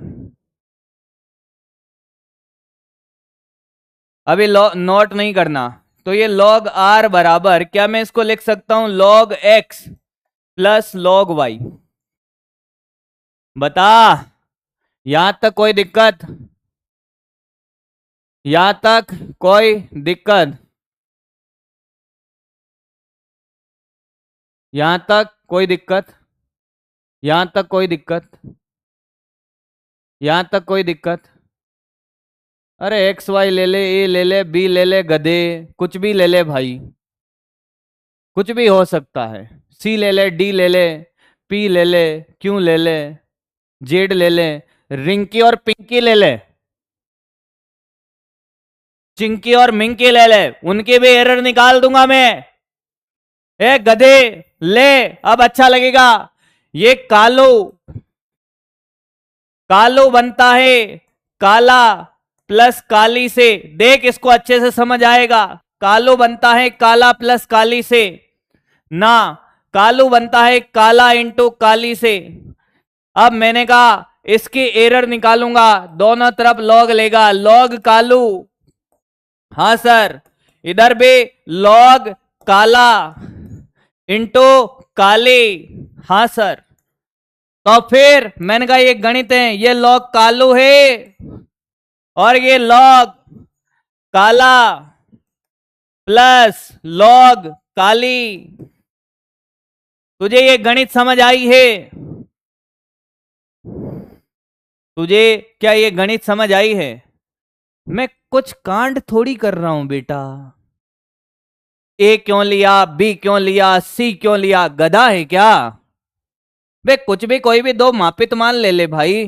अभी नोट नहीं करना, तो ये लॉग आर बराबर, क्या मैं इसको लिख सकता हूं log X plus log Y? बता, यहां तक कोई दिक्कत? यहां तक कोई दिक्कत? यहां तक कोई दिक्कत? यहां तक कोई दिक्कत? यहां तक कोई दिक्कत? अरे एक्स वाई ले ले, ए ले ले, बी ले ले, गधे कुछ भी ले ले भाई, कुछ भी हो सकता है। सी ले ले, डी ले ले, पी ले ले, क्यू ले ले, जेड ले ले, रिंकी और पिंकी ले ले, चिंकी और मिंकी ले ले, उनके भी एरर निकाल दूंगा मैं। ए गधे ले, अब अच्छा लगेगा। ये कालो, कालो बनता है काला प्लस काली से, देख इसको अच्छे से समझ आएगा। कालो बनता है काला प्लस काली से ना, कालू बनता है काला इंटू काली से। अब मैंने कहा इसकी एरर निकालूंगा, दोनों तरफ लॉग लेगा, लॉग कालू, हाँ सर, इधर भी लॉग काला इंटू काली, हाँ सर। तो फिर मैंने कहा ये गणित है, ये लॉग कालू है और ये लॉग काला प्लस लॉग काली। तुझे ये गणित समझ आई है? तुझे क्या ये गणित समझ आई है? मैं कुछ कांड थोड़ी कर रहा हूं बेटा, ए क्यों लिया, बी क्यों लिया, सी क्यों लिया? गधा है क्या बे? कुछ भी कोई भी दो मापित मान ले ले भाई।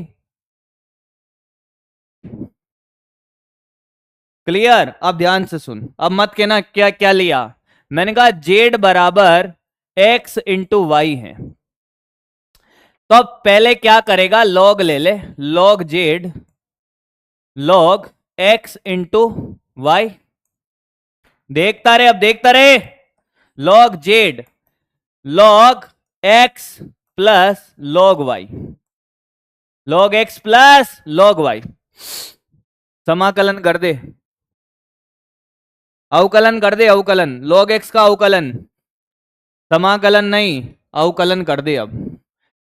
क्लियर? अब ध्यान से सुन, अब मत कहना क्या क्या लिया। मैंने कहा जेड बराबर एक्स इंटू वाई है, तो अब पहले क्या करेगा, लॉग ले ले, log Z log X into Y. देखता रहे, अब देखता रहे, log Z log X plus log Y, log X plus log Y. समाकलन कर दे, अवकलन कर दे, अवकलन, लॉग एक्स का अवकलन, समाकलन नहीं, अवकलन कर दे। अब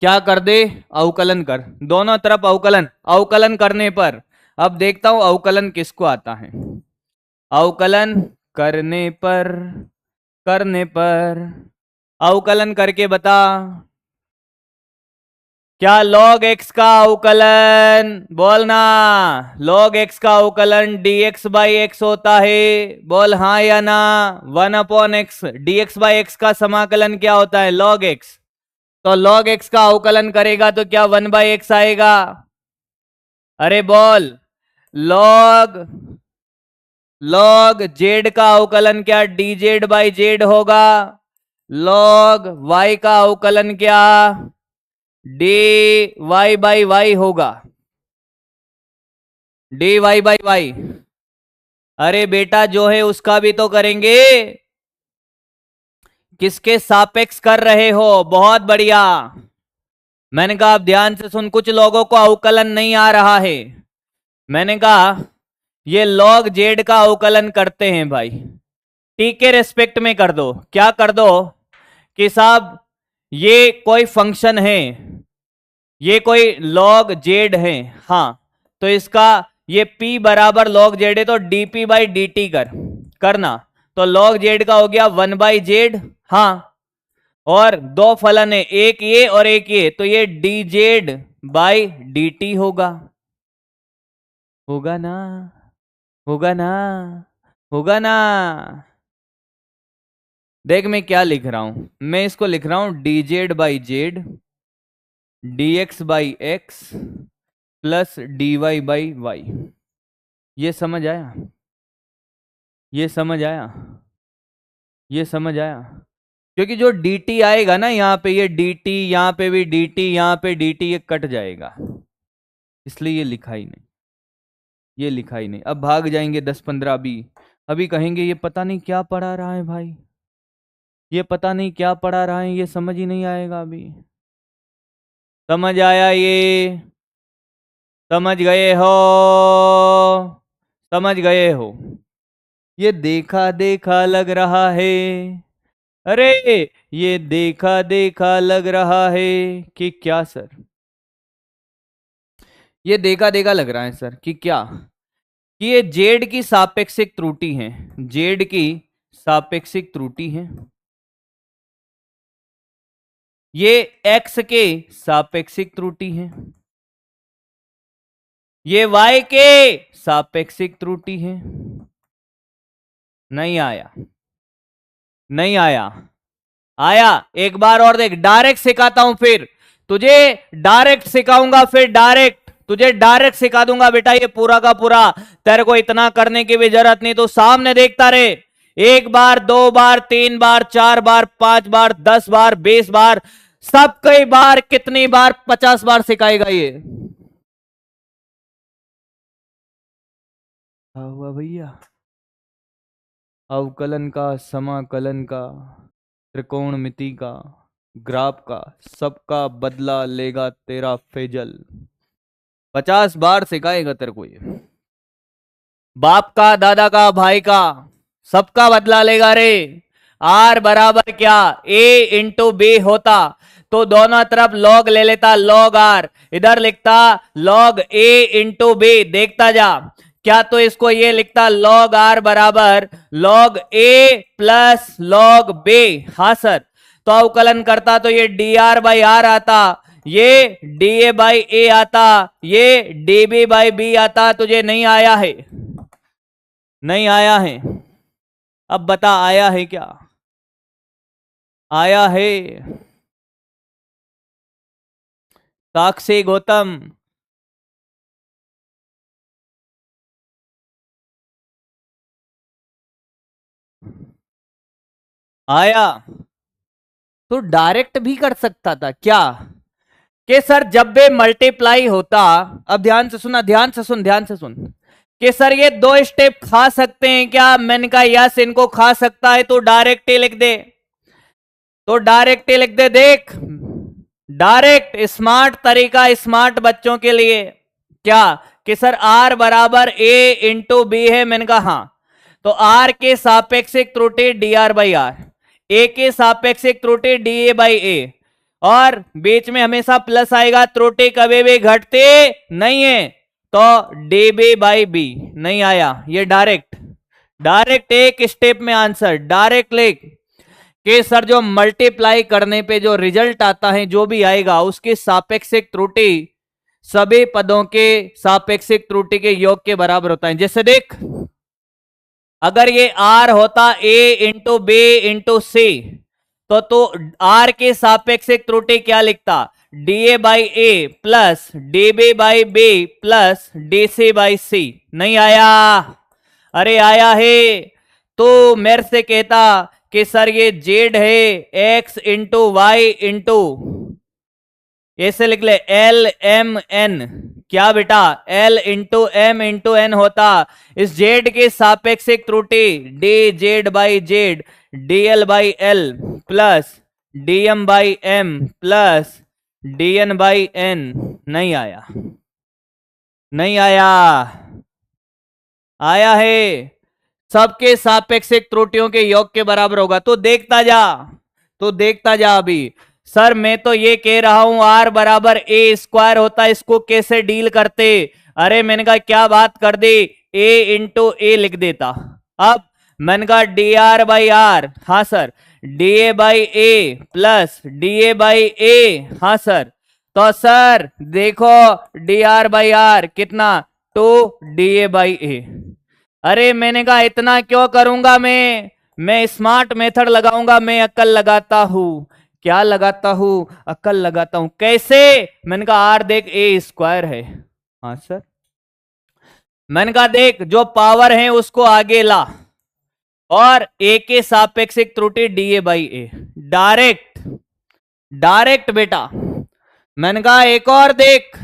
क्या कर दे, अवकलन कर, दोनों तरफ अवकलन। अवकलन करने पर अब देखता हूं अवकलन किसको आता है। अवकलन करने पर, अवकलन करके बता, क्या लॉग एक्स का अवकलन, बोलना, लॉग एक्स का अवकलन dx बाई एक्स होता है? बोल हाँ या ना। 1/x, dx बाई एक्स का समाकलन क्या होता है, लॉग एक्स। तो लॉग एक्स का अवकलन करेगा तो क्या 1/x आएगा? अरे बोल, लॉग जेड का अवकलन क्या dz बाई जेड होगा? लॉग y का अवकलन क्या dy बाई वाई होगा, dy बाई वाई। अरे बेटा जो है उसका भी तो करेंगे, किसके सापेक्ष कर रहे हो? बहुत बढ़िया। मैंने कहा अब ध्यान से सुन, कुछ लोगों को अवकलन नहीं आ रहा है। मैंने कहा ये लॉग जेड का अवकलन करते हैं भाई, टी के रेस्पेक्ट में कर दो। क्या कर दो कि साहब ये कोई फंक्शन है, ये कोई लॉग जेड है, हाँ, तो इसका ये p बराबर लॉग जेड है तो dp बाई dt करना, तो लॉग जेड का हो गया 1/z, हाँ, और दो फलन है, एक ये और एक ये, तो ये dz बाई dt होगा। होगा ना, होगा ना, होगा ना। देख मैं क्या लिख रहा हूं, मैं इसको लिख रहा हूं dz by Z dx by X plus dy by Y. ये समझ आया, ये समझ आया, ये समझ आया? क्योंकि जो dt आएगा ना यहाँ पे, ये dt, यहाँ पे भी dt, यहाँ पे dt, ये कट जाएगा, इसलिए ये लिखा ही नहीं, ये लिखा ही नहीं। अब भाग जाएंगे 10-15, अभी कहेंगे ये पता नहीं क्या पढ़ा रहा है भाई, ये पता नहीं क्या पढ़ा रहा है, ये समझ ही नहीं आएगा अभी। समझ आया? ये समझ गए हो, समझ गए हो? ये देखा देखा लग रहा है, अरे ये देखा देखा लग रहा है कि क्या सर? ये देखा देखा लग रहा है सर कि क्या, कि ये जेड की सापेक्षिक त्रुटि है, जेड की सापेक्षिक त्रुटि है, ये एक्स के सापेक्षिक त्रुटि है, ये y के सापेक्षिक त्रुटि है। नहीं आया, नहीं आया? आया? एक बार और देख, डायरेक्ट सिखाता हूं, फिर तुझे डायरेक्ट सिखाऊंगा, फिर डायरेक्ट तुझे डायरेक्ट सिखा दूंगा बेटा, ये पूरा का पूरा, तेरे को इतना करने की भी जरूरत नहीं, तो सामने देखता रहे। 1 बार, 2 बार, 3 बार, 4 बार, 5 बार, 10 बार, 20 बार, सब कई बार, कितनी बार, 50 बार सिखाएगा ये। हुआ भैया? अवकलन का, समाकलन का, त्रिकोणमिति का, ग्राफ का, सबका बदला लेगा तेरा फेजल। 50 बार सिखाएगा तेरे को ये, बाप का, दादा का, भाई का, सबका बदला लेगा रे। आर बराबर क्या, a इंटू बी होता तो दोनों तरफ लॉग ले लेता, लॉग आर, इधर लिखता लॉग a इंटू बी, देखता जा, क्या तो इसको ये लिखता लॉग आर बराबर log a plus log B, हाँ सर, तो अवकलन करता तो ये dr बाई आर आता, ये dA बाई ए आता, ये dB बाई बी आता। तुझे नहीं आया है, नहीं आया है? अब बता आया है क्या? आया है। साक्षी गौतम। आया। तो डायरेक्ट भी कर सकता था क्या कि सर जब भी मल्टीप्लाई होता, अब ध्यान से सुना, ध्यान से सुन, ध्यान से सुन, कि सर ये दो स्टेप खा सकते हैं क्या? मैंने कहा यस इनको खा सकता है, तो डायरेक्ट ही लिख दे, तो डायरेक्ट ही लिख दे। देख, डायरेक्ट स्मार्ट तरीका स्मार्ट बच्चों के लिए क्या कि सर आर बराबर ए इंटू बी है। मैंने कहा हाँ, तो आर के सापेक्षिक त्रुटि डी आर बाई आर, ए के सापेक्षिक त्रुटि डी ए बाई ए, और बीच में हमेशा प्लस आएगा, त्रुटि कभी भी घटती नहीं है, तो डी बी बाई बी। नहीं आया, ये डायरेक्ट, डायरेक्ट एक स्टेप में आंसर डायरेक्ट लिख कि सर जो मल्टीप्लाई करने पे जो रिजल्ट आता है जो भी आएगा उसकी सापेक्षिक त्रुटि सभी पदों के सापेक्षिक त्रुटि के योग के बराबर होता है। जैसे देख, अगर ये आर होता A into B into C, तो तू आर के सापेक्षिक त्रुटि क्या लिखता? D A by A plus D B by B plus D C by C. नहीं आया? अरे आया है। तो मेरे से कहता कि सर ये जेड है एक्स इंटू वाई इंटू, ऐसे लिख ले एल एम एन। क्या बेटा? L into M into N होता। इस जेड के सापेक्षिक त्रुटि D Z by Z D L by L plus D M by M plus D N by N. नहीं आया? नहीं आया? आया है। सबके सापेक्षिक त्रुटियों के योग के बराबर होगा। तो देखता जा, तो देखता जा। अभी सर मैं तो ये कह रहा हूं आर बराबर ए स्क्वायर होता, इसको कैसे डील करते? अरे मैंने कहा क्या बात कर दी, ए इंटू ए लिख देता। अब मैंने कहा डी आर बाई आर, हाँ sir, D A by A plus D A by A, हाँ सर, तो सर देखो डी आर बाई आर कितना, two D A by A. अरे मैंने कहा इतना क्यों करूंगा मैं स्मार्ट मेथड लगाऊंगा, मैं अक्ल लगाता हूं। क्या लगाता हूं? अक्ल लगाता हूं। कैसे? मैंने कहा आर देख ए स्क्वायर है, हाँ सर, मैंने कहा देख जो पावर है उसको आगे ला, और ए के सापेक्षिक त्रुटि D A by A. Direct, direct बेटा। मैंने कहा एक और देख,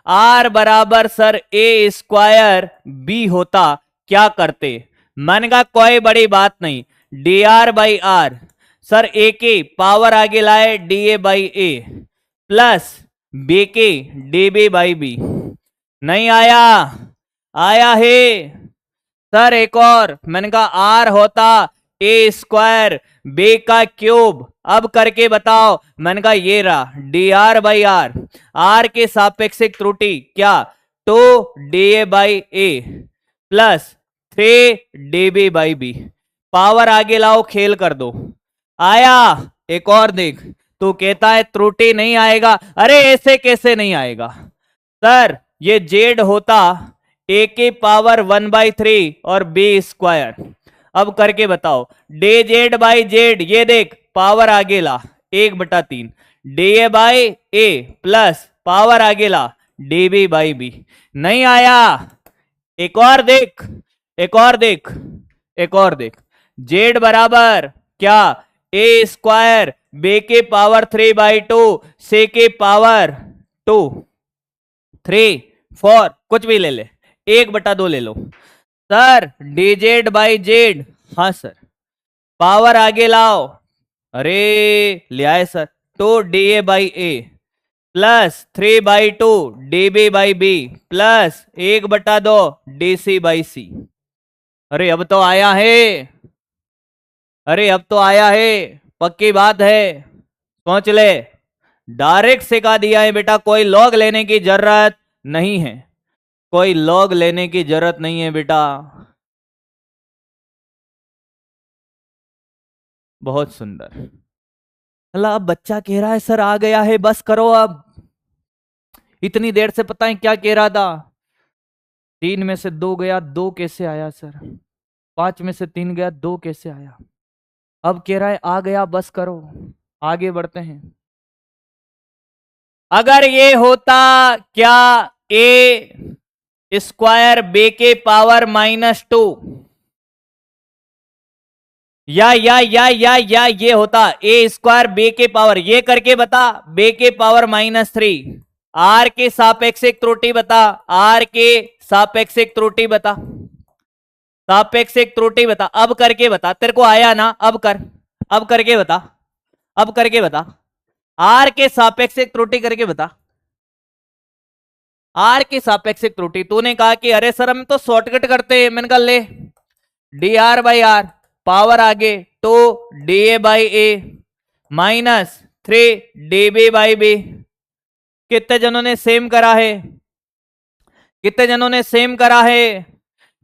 आर बराबर सर ए स्क्वायर बी होता, क्या करते? मैंने कहा कोई बड़ी बात नहीं, D R by R, sir A की पावर आगे लाए D A by A plus B की डी बी बाई बी। नहीं आया? आया है सर। एक और, मैंने कहा आर होता ए स्क्वायर बी का क्यूब। अब करके बताओ। मैंने कहा ये रहा D R by R, R के सापेक्षिक त्रुटि क्या, two D A by A plus three D B by B. Power आगे लाओ, खेल कर दो। आया? एक और देख, तू कहता है त्रुटि नहीं आएगा। अरे ऐसे कैसे नहीं आएगा सर? ये जेड होता ए की पावर 1/3 और बी स्क्वायर। अब करके बताओ, डी जेड बाई जेड, ये देख पावर आगे ला 1/3 D A by A plus power आगे ला डी बी बाई बी। नहीं आया? एक और देख, एक और देख, एक और देख, जेड बराबर क्या, ए स्क्वायर बी के पावर 3/2 सी के पावर 2 3 4 कुछ भी ले ले, 1/2 ले लो। Sir D Z by Z, हाँ सर, पावर आगे लाओ। अरे ले आए sir, 2 D A by A plus 3/2 D B by B plus 1/2 D C by C. अरे अब तो आया है, अरे अब तो आया है, पक्की बात है, सोच ले। डायरेक्ट सिखा दिया है बेटा, कोई लॉग लेने की जरूरत नहीं है, कोई लॉग लेने की जरूरत नहीं है बेटा। बहुत सुंदर। अल्लाह, अब बच्चा कह रहा है सर आ गया है, बस करो अब। इतनी देर से पता है क्या कह रहा था? 3 में से 2 गया, 2 कैसे आया सर? 5 में से 3 गया, 2 कैसे आया? अब कह रहा है आ गया, बस करो, आगे बढ़ते हैं। अगर ये होता क्या ए स्क्वायर बे के पावर -2 या ये होता ए स्क्वायर बे के पावर, ये करके बता, बे के पावर -3। आर के सापेक्ष एक त्रुटि बता, आर के सापेक्ष एक त्रुटि बता, सापेक्ष एक त्रुटि बता, अब करके बता, तेरे को आया ना, अब कर, अब करके बता, अब करके बता, आर के सापेक्ष एक त्रुटि करके बता, आर के सापेक्ष एक त्रुटि। तूने कहा कि अरे सर हम तो शॉर्टकट करते हैं, मैंने कहा ले D R by R, power आगे तो D A by A -3 D B by B. कितने जनों ने सेम करा है? कितने जनों ने सेम करा है?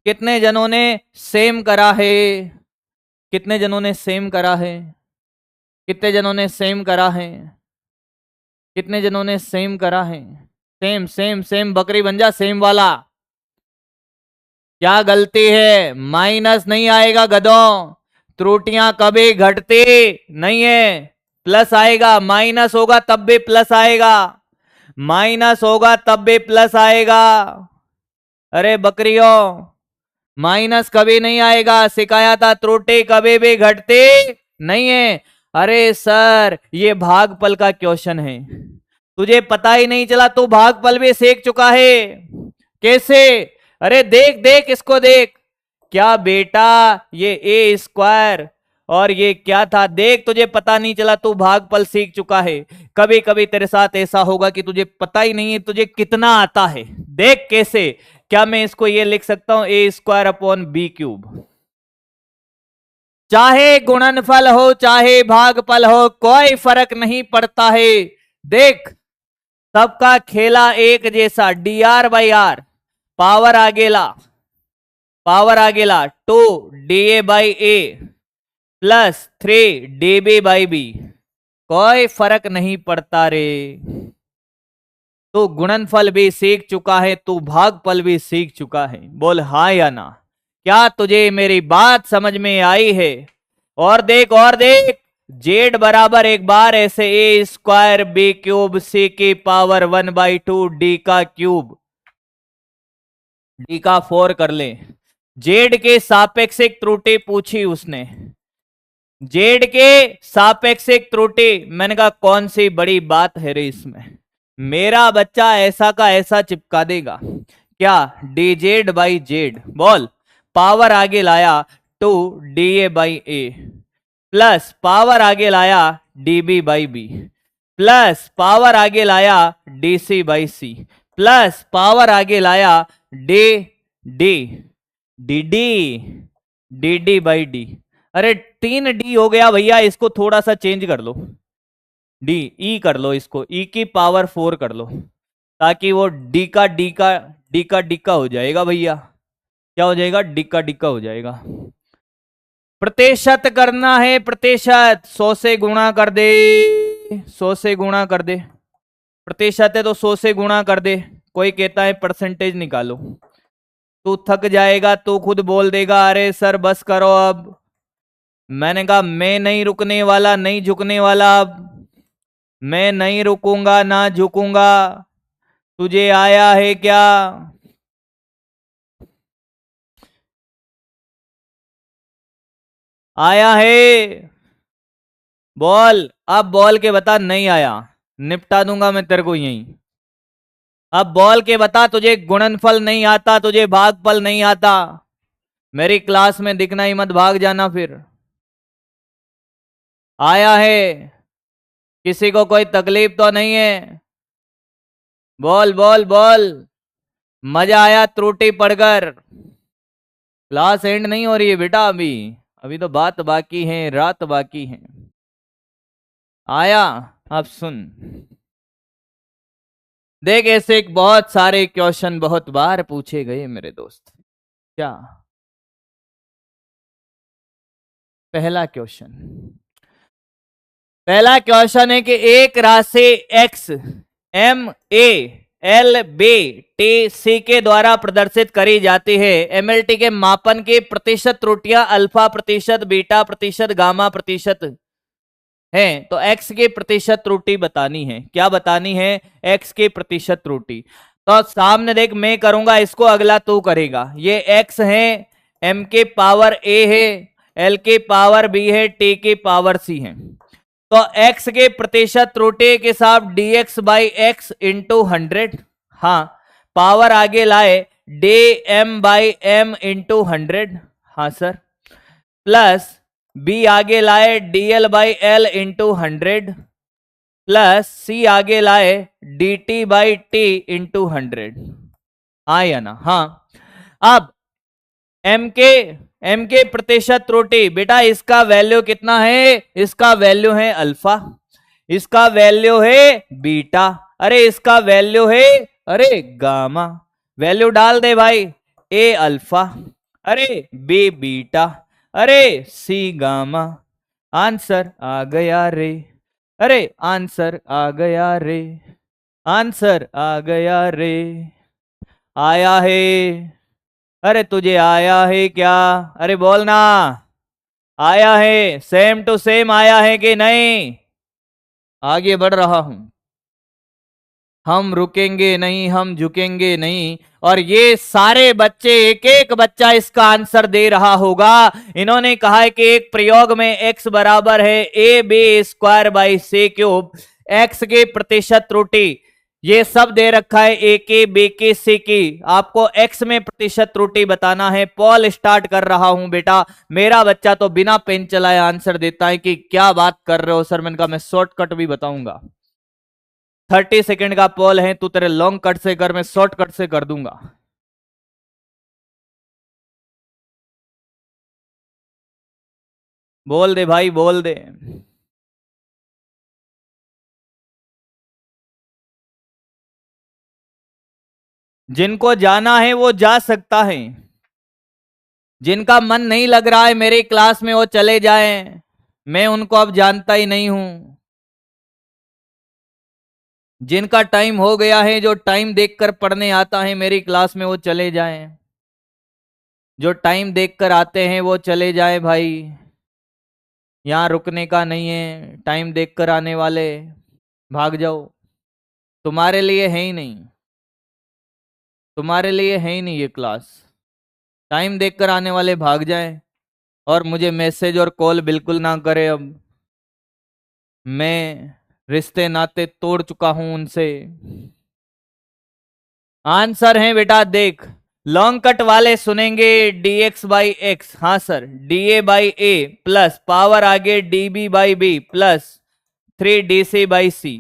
कितने जनों ने सेम करा है? कितने जनों ने सेम करा है? कितने जनों ने सेम करा है? कितने जनों ने सेम करा है? सेम सेम सेम, बकरी बन जा सेम वाला। क्या गलती है? माइनस नहीं आएगा गधों, त्रुटियां कभी घटती नहीं है, प्लस आएगा। माइनस होगा तब भी प्लस आएगा, माइनस होगा तब भी प्लस आएगा। अरे बकरियों, माइनस कभी नहीं आएगा, सिखाया था, त्रुटि कभी भी घटती नहीं है। अरे सर ये भागफल का क्वेश्चन है, तुझे पता ही नहीं चला, तू भागफल भी सीख चुका है। कैसे? अरे देख देख इसको देख, क्या बेटा ये ए स्क्वायर और ये क्या था, देख तुझे पता नहीं चला, तू भागफल सीख चुका है। कभी कभी तेरे साथ ऐसा होगा कि तुझे पता ही नहीं है तुझे कितना आता है। देख कैसे, क्या मैं इसको ये लिख सकता हूं ए स्क्वायर अपॉन बी क्यूब। चाहे गुणनफल हो चाहे भागफल हो कोई फर्क नहीं पड़ता है। देख सबका खेला एक जैसा, D R by R, power आगेला, पावर आगेला 2 D A by A +3 D B by B, कोई फर्क नहीं पड़ता रे। तू गुणनफल भी सीख चुका है, तू भागफल भी सीख चुका है, बोल हाँ या ना। क्या तुझे मेरी बात समझ में आई है? और देख और देख, जेड बराबर एक बार ऐसे ए स्क्वायर बी क्यूब सी की पावर 1/2 डी का क्यूब, डी का 4 कर ले। जेड के सापेक्ष एक त्रुटि पूछी उसने, जेड के सापेक्ष एक त्रुटि। मैंने कहा कौन सी बड़ी बात है रे इसमें, मेरा बच्चा ऐसा का ऐसा चिपका देगा। क्या? डी जेड बाई जेड, बोल, पावर आगे लाया 2 D A by A plus power आगे लाया D B by B plus power आगे लाया D C by C plus power आगे लाया D D D D D D by D. अरे 3 डी हो गया भैया, इसको थोड़ा सा चेंज कर लो, डी ई कर लो, इसको ई की पावर 4 कर लो, ताकि वो डी का डी का डी का डी का हो जाएगा भैया। क्या हो जाएगा? डी का डी का हो जाएगा। प्रतिशत करना है, प्रतिशत 100 से गुणा कर दे, 100 से गुणा कर दे, प्रतिशत है तो 100 से गुणा कर दे। कोई कहता है परसेंटेज निकालो, तू थक जाएगा, तू खुद बोल देगा अरे सर बस करो अब। मैंने कहा मैं नहीं रुकने वाला, नहीं झुकने वाला, अब मैं नहीं रुकूंगा ना झुकूंगा। तुझे आया है क्या? आया है? बोल, अब बोल के बता। नहीं आया, निपटा दूंगा मैं तेरे को यहीं। अब बोल के बता, तुझे गुणनफल नहीं आता, तुझे भागफल नहीं आता, मेरी क्लास में दिखना ही मत, भाग जाना फिर। आया है? किसी को कोई तकलीफ तो नहीं है? बोल बोल बोल, मजा आया त्रुटि पढ़कर? क्लास एंड नहीं हो रही है बेटा, अभी अभी तो बात बाकी है, रात बाकी है। आया? अब सुन, देख ऐसे एक बहुत सारे क्वेश्चन बहुत बार पूछे गए मेरे दोस्त। क्या? पहला क्वेश्चन, पहला क्वेश्चन है कि एक राशि x m a L B T C के द्वारा प्रदर्शित करी जाती है। एमएलटी के मापन की प्रतिशत त्रुटियां अल्फा प्रतिशत, बीटा प्रतिशत, गामा प्रतिशत है। तो एक्स की प्रतिशत त्रुटि बतानी है। क्या बतानी है? एक्स की प्रतिशत त्रुटि। तो सामने देख, मैं करूंगा इसको, अगला तू करेगा। ये एक्स है, एम की पावर ए है, एल की पावर बी है, टी की पावर सी है। तो x के प्रतिशत त्रुटि के साथ dx बाई एक्स इंटू 100, हाँ पावर आगे लाए dm बाई एम इंटू 100, हाँ सर, प्लस b आगे लाए dl by L into 100, plus c आगे लाए dt बाई टी इंटू 100, हाँ या ना? हाँ। अब एम के प्रतिशत त्रुटि, बेटा इसका वैल्यू कितना है? इसका वैल्यू है अल्फा, इसका वैल्यू है बीटा, अरे इसका वैल्यू है, अरे गामा। वैल्यू डाल दे भाई, ए अल्फा, अरे बी बीटा, अरे सी गामा। आंसर आ गया रे, अरे आंसर आ गया रे, आंसर आ गया रे, आया है, अरे तुझे आया है क्या? अरे बोलना, आया है? सेम टू सेम आया है कि नहीं? आगे बढ़ रहा हूं, हम रुकेंगे नहीं, हम झुकेंगे नहीं। और ये सारे बच्चे, एक एक बच्चा इसका आंसर दे रहा होगा। इन्होंने कहा है कि एक प्रयोग में x बराबर है A B square by C cube, x की प्रतिशत त्रुटि ये सब दे रखा है, ए की, बी की, सी की। आपको x में प्रतिशत त्रुटि बताना है। पॉल स्टार्ट कर रहा हूं बेटा। मेरा बच्चा तो बिना पेन चलाए आंसर देता है कि क्या बात कर रहे हो सर। मैंने कहा मैं शॉर्टकट भी बताऊंगा। 30 सेकेंड का पॉल है, तू तेरे लॉन्ग कट से कर, मैं शॉर्ट कट से कर दूंगा। बोल दे भाई, बोल दे। जिनको जाना है वो जा सकता है, जिनका मन नहीं लग रहा है मेरी क्लास में वो चले जाएं। मैं उनको अब जानता ही नहीं हूं। जिनका टाइम हो गया है, जो टाइम देखकर पढ़ने आता है मेरी क्लास में, वो चले जाएं। जो टाइम देखकर आते हैं वो चले जाएं भाई। यहां रुकने का नहीं है। टाइम देखकर आने वाले भाग जाओ, तुम्हारे लिए है ही नहीं, तुम्हारे लिए है ही नहीं ये क्लास। टाइम देखकर आने वाले भाग जाएं। और मुझे मैसेज और कॉल बिल्कुल ना करे। अब मैं रिश्ते नाते तोड़ चुका हूं उनसे। आंसर है बेटा देख, लॉन्ग कट वाले सुनेंगे dx बाई एक्स, हाँ sir, da by A plus power आगे db by B plus 3dc by C.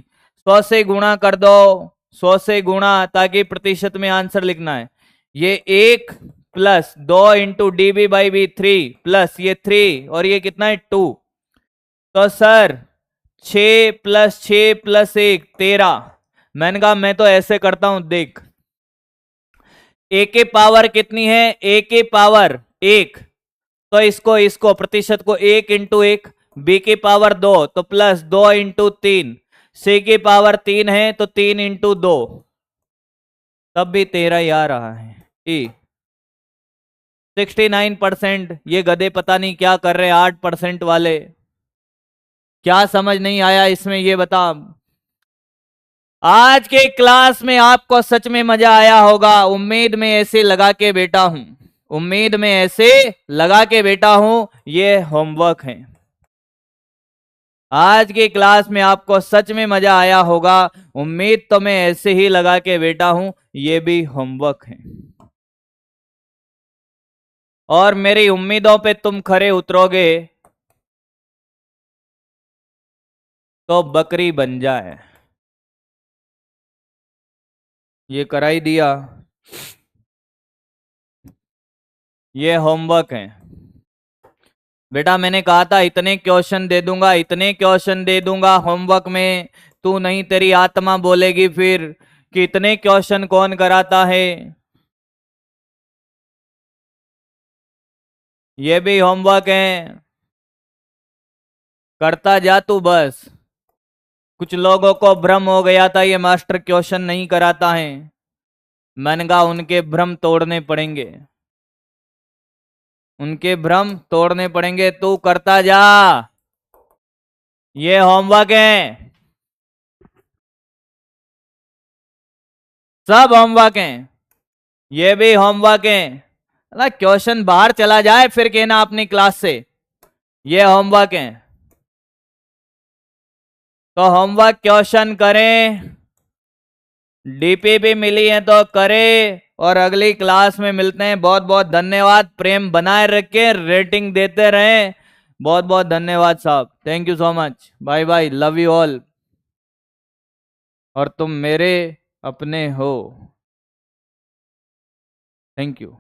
100 से गुणा कर दो, 100 से गुणा, ताकि प्रतिशत में आंसर लिखना है। ये 1 प्लस 2 into D by B 3 plus ये 3 और ये कितना है 2। तो सर 6 प्लस 6 प्लस 1 13। मैंने कहा मैं तो ऐसे करता हूं देख, ए के पावर कितनी है? ए के पावर 1, तो इसको इसको प्रतिशत को 1 इंटू 1, बी की पावर 2 तो प्लस 2 इंटू 3, सी की पावर 3 है तो 3 इंटू 2, तब भी 13 ही आ रहा है। ई 69%। ये गधे पता नहीं क्या कर रहे हैं 8% वाले। क्या समझ नहीं आया इसमें ये बता। आज के क्लास में आपको सच में मजा आया होगा। उम्मीद में ऐसे लगा के बैठा हूं, उम्मीद में ऐसे लगा के बैठा हूं। ये होमवर्क है। आज की क्लास में आपको सच में मजा आया होगा। उम्मीद तो मैं ऐसे ही लगा के बैठा हूं। ये भी होमवर्क है। और मेरी उम्मीदों पे तुम खरे उतरोगे तो बकरी बन जाए। ये कराई दिया। ये होमवर्क है बेटा। मैंने कहा था इतने क्वेश्चन दे दूंगा, इतने क्वेश्चन दे दूंगा होमवर्क में। तू नहीं, तेरी आत्मा बोलेगी फिर कि इतने क्वेश्चन कौन कराता है। ये भी होमवर्क है, करता जा तू बस। कुछ लोगों को भ्रम हो गया था ये मास्टर क्वेश्चन नहीं कराता है। मैंने कहा उनके भ्रम तोड़ने पड़ेंगे, उनके भ्रम तोड़ने पड़ेंगे। तू करता जा, ये होमवर्क है, सब होमवर्क है, ये भी होमवर्क है। अला क्वेश्चन बाहर चला जाए फिर कहना अपनी क्लास से, ये होमवर्क है। तो होमवर्क क्वेश्चन करें, डीपी भी मिली है तो करें, और अगली क्लास में मिलते हैं। बहुत बहुत धन्यवाद, प्रेम बनाए रखें, रेटिंग देते रहें। बहुत बहुत धन्यवाद साहब, thank you so much, bye bye, love you all. और तुम मेरे अपने हो, थैंक यू।